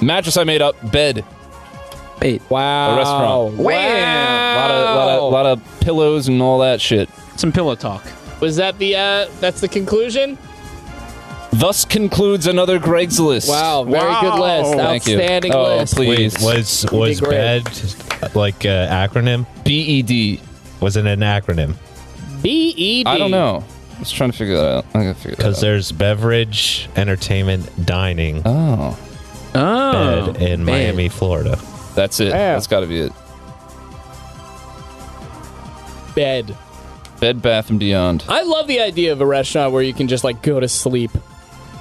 Mattress I made up. Bed. Wait. Wow. A restaurant. Wow. Lot of pillows and all that shit. Some pillow talk. Was that that's the conclusion? Thus concludes another Greg's List. Wow. Very good list. Thank you. Outstanding Oh, list. please. Wait, was did great. bed like an acronym? BED. Was it an acronym? BED. I don't know. I was trying to figure that out. I gotta figure that Because out. there's beverage, entertainment, dining, Oh, Oh. bed in Miami, Florida. that's it. Yeah. That's got to be it. Bed. Bed, Bath, and Beyond. I love the idea of a restaurant where you can just like go to sleep.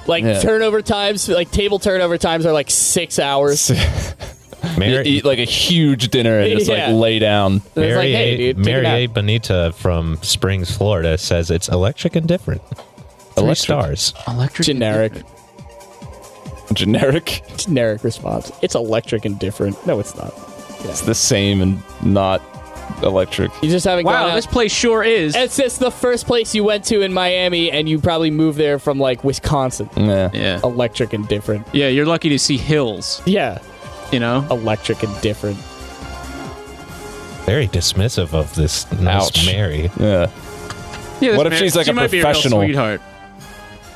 Like Yeah. turnover times, like table turnover times are like 6 hours. eat like a huge dinner and just like lay down. Mary, hey, dude, Mary A. Bonita from Springs, Florida says it's electric and different. 3 stars. Electric. Generic response. It's electric and different. No, it's not. It's the same and not electric. You just haven't gone out. This place sure is. It's just the first place you went to in Miami, and you probably moved there from like Wisconsin. Yeah. Electric and different. Yeah, you're lucky to see hills. Yeah. You know? Electric and different. Very dismissive of this nice Mary. Yeah. Yeah, What if she's like she a might professional? Be a real sweetheart.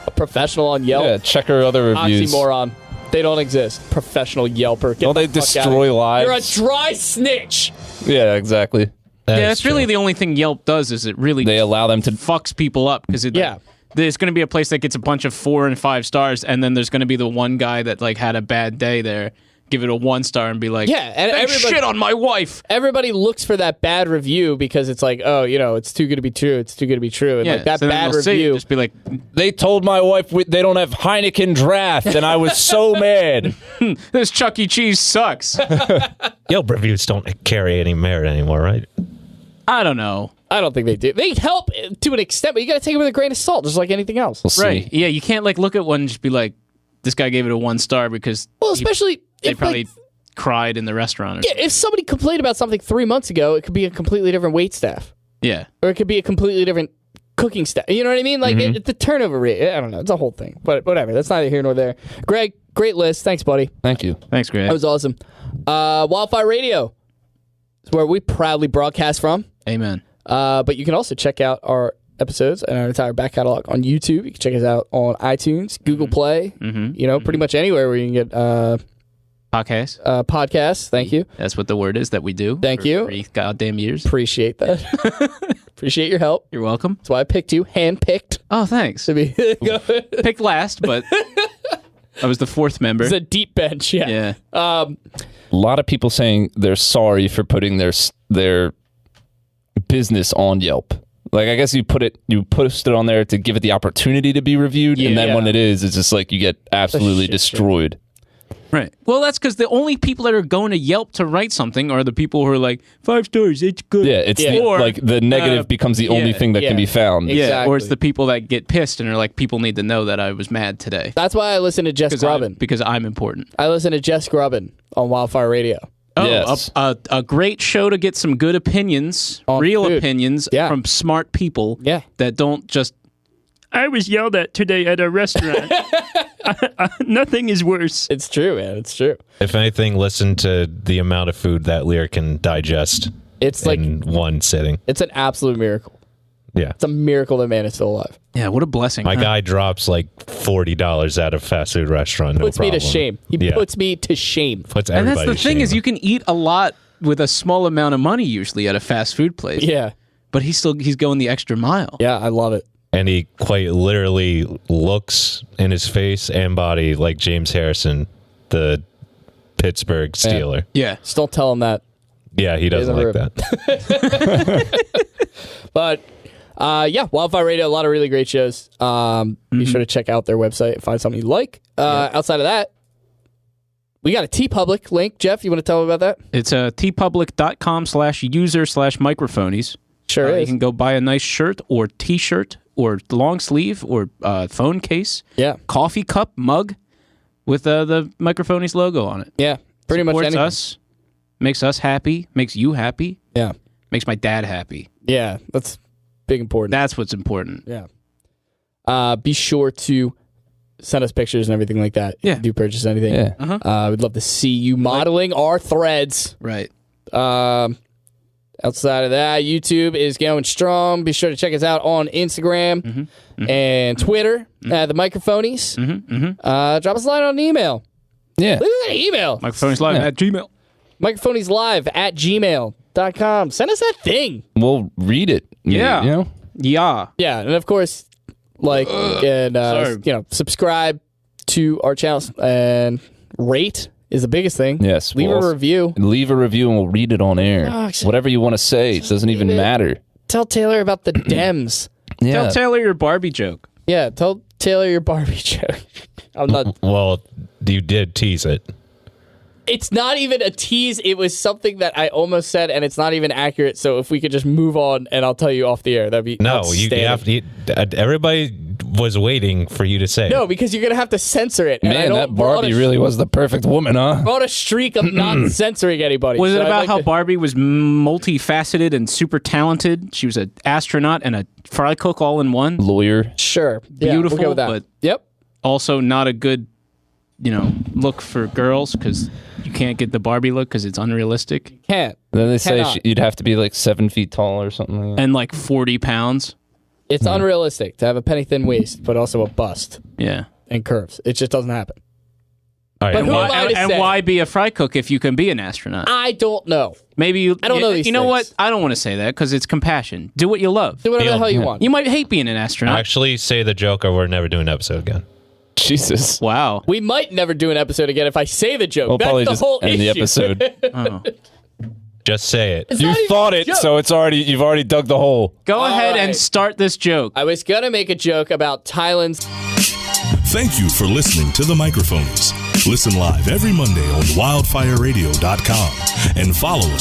A professional on Yelp. Yeah, check her other reviews. Oxymoron. They don't exist. Professional Yelper. Get Don't the they fuck destroy outta here. lives? You're a dry snitch. Yeah, exactly. That's really the only thing Yelp does is it really They allow them to fucks people up because there's going to be a place that gets a bunch of 4 and 5 stars, and then there's going to be the one guy that like had a bad day there, give it a 1 star and be like, Yeah, and "They everybody- shit on my wife." Everybody looks for that bad review because it's like, oh, it's too good to be true. It's too good to be true. And like that so then bad they'll say it, review. just be like, They told my wife they don't have Heineken draft, and I was so mad. "This Chuck E. Cheese sucks." Yelp reviews don't carry any merit anymore, right? I don't know. I don't think they do. They help to an extent, but you got to take it with a grain of salt, just like anything else. We'll see. Right? Yeah, you can't like look at one and just be like, "This guy gave it a 1 star because." Well, especially they if probably like, cried in the restaurant. Or if somebody complained about something 3 months ago, it could be a completely different wait staff, yeah. or it could be a completely different cooking staff. You know what I mean? Like the turnover rate. I don't know. It's a whole thing, but whatever. That's neither here nor there. Greg, great list. Thanks, buddy. Thank you. Thanks, Greg. That was awesome. Wildfire Radio is where we proudly broadcast from. Amen. But you can also check out our episodes and our entire back catalog on YouTube. You can check us out on iTunes, Google Play, pretty much anywhere where you can get Podcast. podcasts. Thank you. That's what the word is that we do. Thank for you. 3 goddamn years. Appreciate that. Appreciate your help. You're welcome. That's why I picked you, hand-picked Oh, thanks. to be. Picked last, but I was the 4th member. It's a deep bench, yeah. Yeah. A lot of people saying they're sorry for putting their business on Yelp. Like, I guess you post it on there to give it the opportunity to be reviewed, and then when it is, it's just like you get absolutely destroyed. Right. Well, that's because the only people that are going to Yelp to write something are the people who are like, 5 stars, it's good. Yeah, it's Or, like the negative becomes the only thing that can be found. Yeah. Yeah, or it's Exactly. the people that get pissed and are like, people need to know that I was mad today. That's why I listen to Jess Grubbin. Because I'm important. I listen to Jess Grubbin on Wildfire Radio. Oh, Yes. a great show to get some good opinions, On real food. opinions from smart people that don't just, I was yelled at today at a restaurant. Nothing is worse. It's true, man. It's true. If anything, listen to the amount of food that Lear can digest It's like in one sitting. it's an absolute miracle. Yeah. It's a miracle that man is still alive. Yeah, what a blessing. My guy drops like $40 at a fast food restaurant. No Puts me to problem. shame. He Yeah. puts me to shame. Puts And that's everybody the thing to is shame. you can eat a lot with a small amount of money usually at a fast food place. Yeah. But he's going the extra mile. Yeah, I love it. And he quite literally looks in his face and body like James Harrison, the Pittsburgh Steeler. Yeah. Just don't tell him that. Yeah, he doesn't in like the that. But Wildfire Radio, a lot of really great shows. Be sure to check out their website and find something you like. Outside of that, we got a TeePublic link. Jeff, you want to tell them about that? It's tpublic.com/user/microphonies. Sure You is. can go buy a nice shirt or t-shirt or long sleeve or phone case, Yeah. coffee cup, mug with the Microphonies logo on it. Yeah. Pretty much Supports anything. us, makes us happy, makes you happy, Yeah. makes my dad happy. Yeah. That's big important. That's what's important. Yeah. Be sure to send us pictures and everything like that. Yeah. If you do purchase anything. Yeah. We'd love to see you modeling our threads. Right. Outside of that, YouTube is going strong. Be sure to check us out on Instagram and Twitter at the Microphonies. Drop us a line on an email. Yeah. Leave us an email. Microphonies at Gmail. Microphonieslive@gmail.com. Send us that thing. We'll read it. Yeah. You know? Yeah. Yeah, and of course, like and subscribe to our channels and rate is the biggest thing. Yes. Leave we'll a review. Leave a review and we'll read it on air. Gosh. Whatever you want to say. It doesn't even matter. Tell Taylor about the Dems. Yeah. Tell Taylor your Barbie joke. Yeah, tell Taylor your Barbie joke. I'm not. Well, you did tease it. It's not even a tease. It was something that I almost said, and it's not even accurate. So if we could just move on, and I'll tell you off the air, that'd be you have to. Everybody was waiting for you to say. No, because you're gonna have to censor it. Man, that Barbie really was the perfect woman, huh? We're on a streak of not censoring anybody. Was it about how Barbie was multifaceted and super talented? She was an astronaut and a fry cook all in one. Lawyer. Sure. Beautiful, we'll go with that. but yep. Also not a good, look for girls because you can't get the Barbie look because it's unrealistic. Can't. Then they say you'd have to be like 7 feet tall or something like that. And like 40 pounds. It's unrealistic to have a penny thin waist, but also a bust. Yeah. And curves. It just doesn't happen. All right. But who am I to say? Why be a fry cook if you can be an astronaut? I don't know. Maybe you. I don't know these You know things. what? I don't want to say that because it's compassion. Do what you love. Do whatever the hell you want. You might hate being an astronaut. Actually, say the joke, or we're never doing an episode again. Jesus. Wow. We might never do an episode again if I say the joke. We'll That's probably the just whole end the issue. episode. Oh. Just say it. It's You not even thought a it, joke. so you've already dug the hole. Go ahead right. and start this joke. I was gonna make a joke about Thailand's. Thank you for listening to the Microphonies. Listen live every Monday on wildfireradio.com and follow us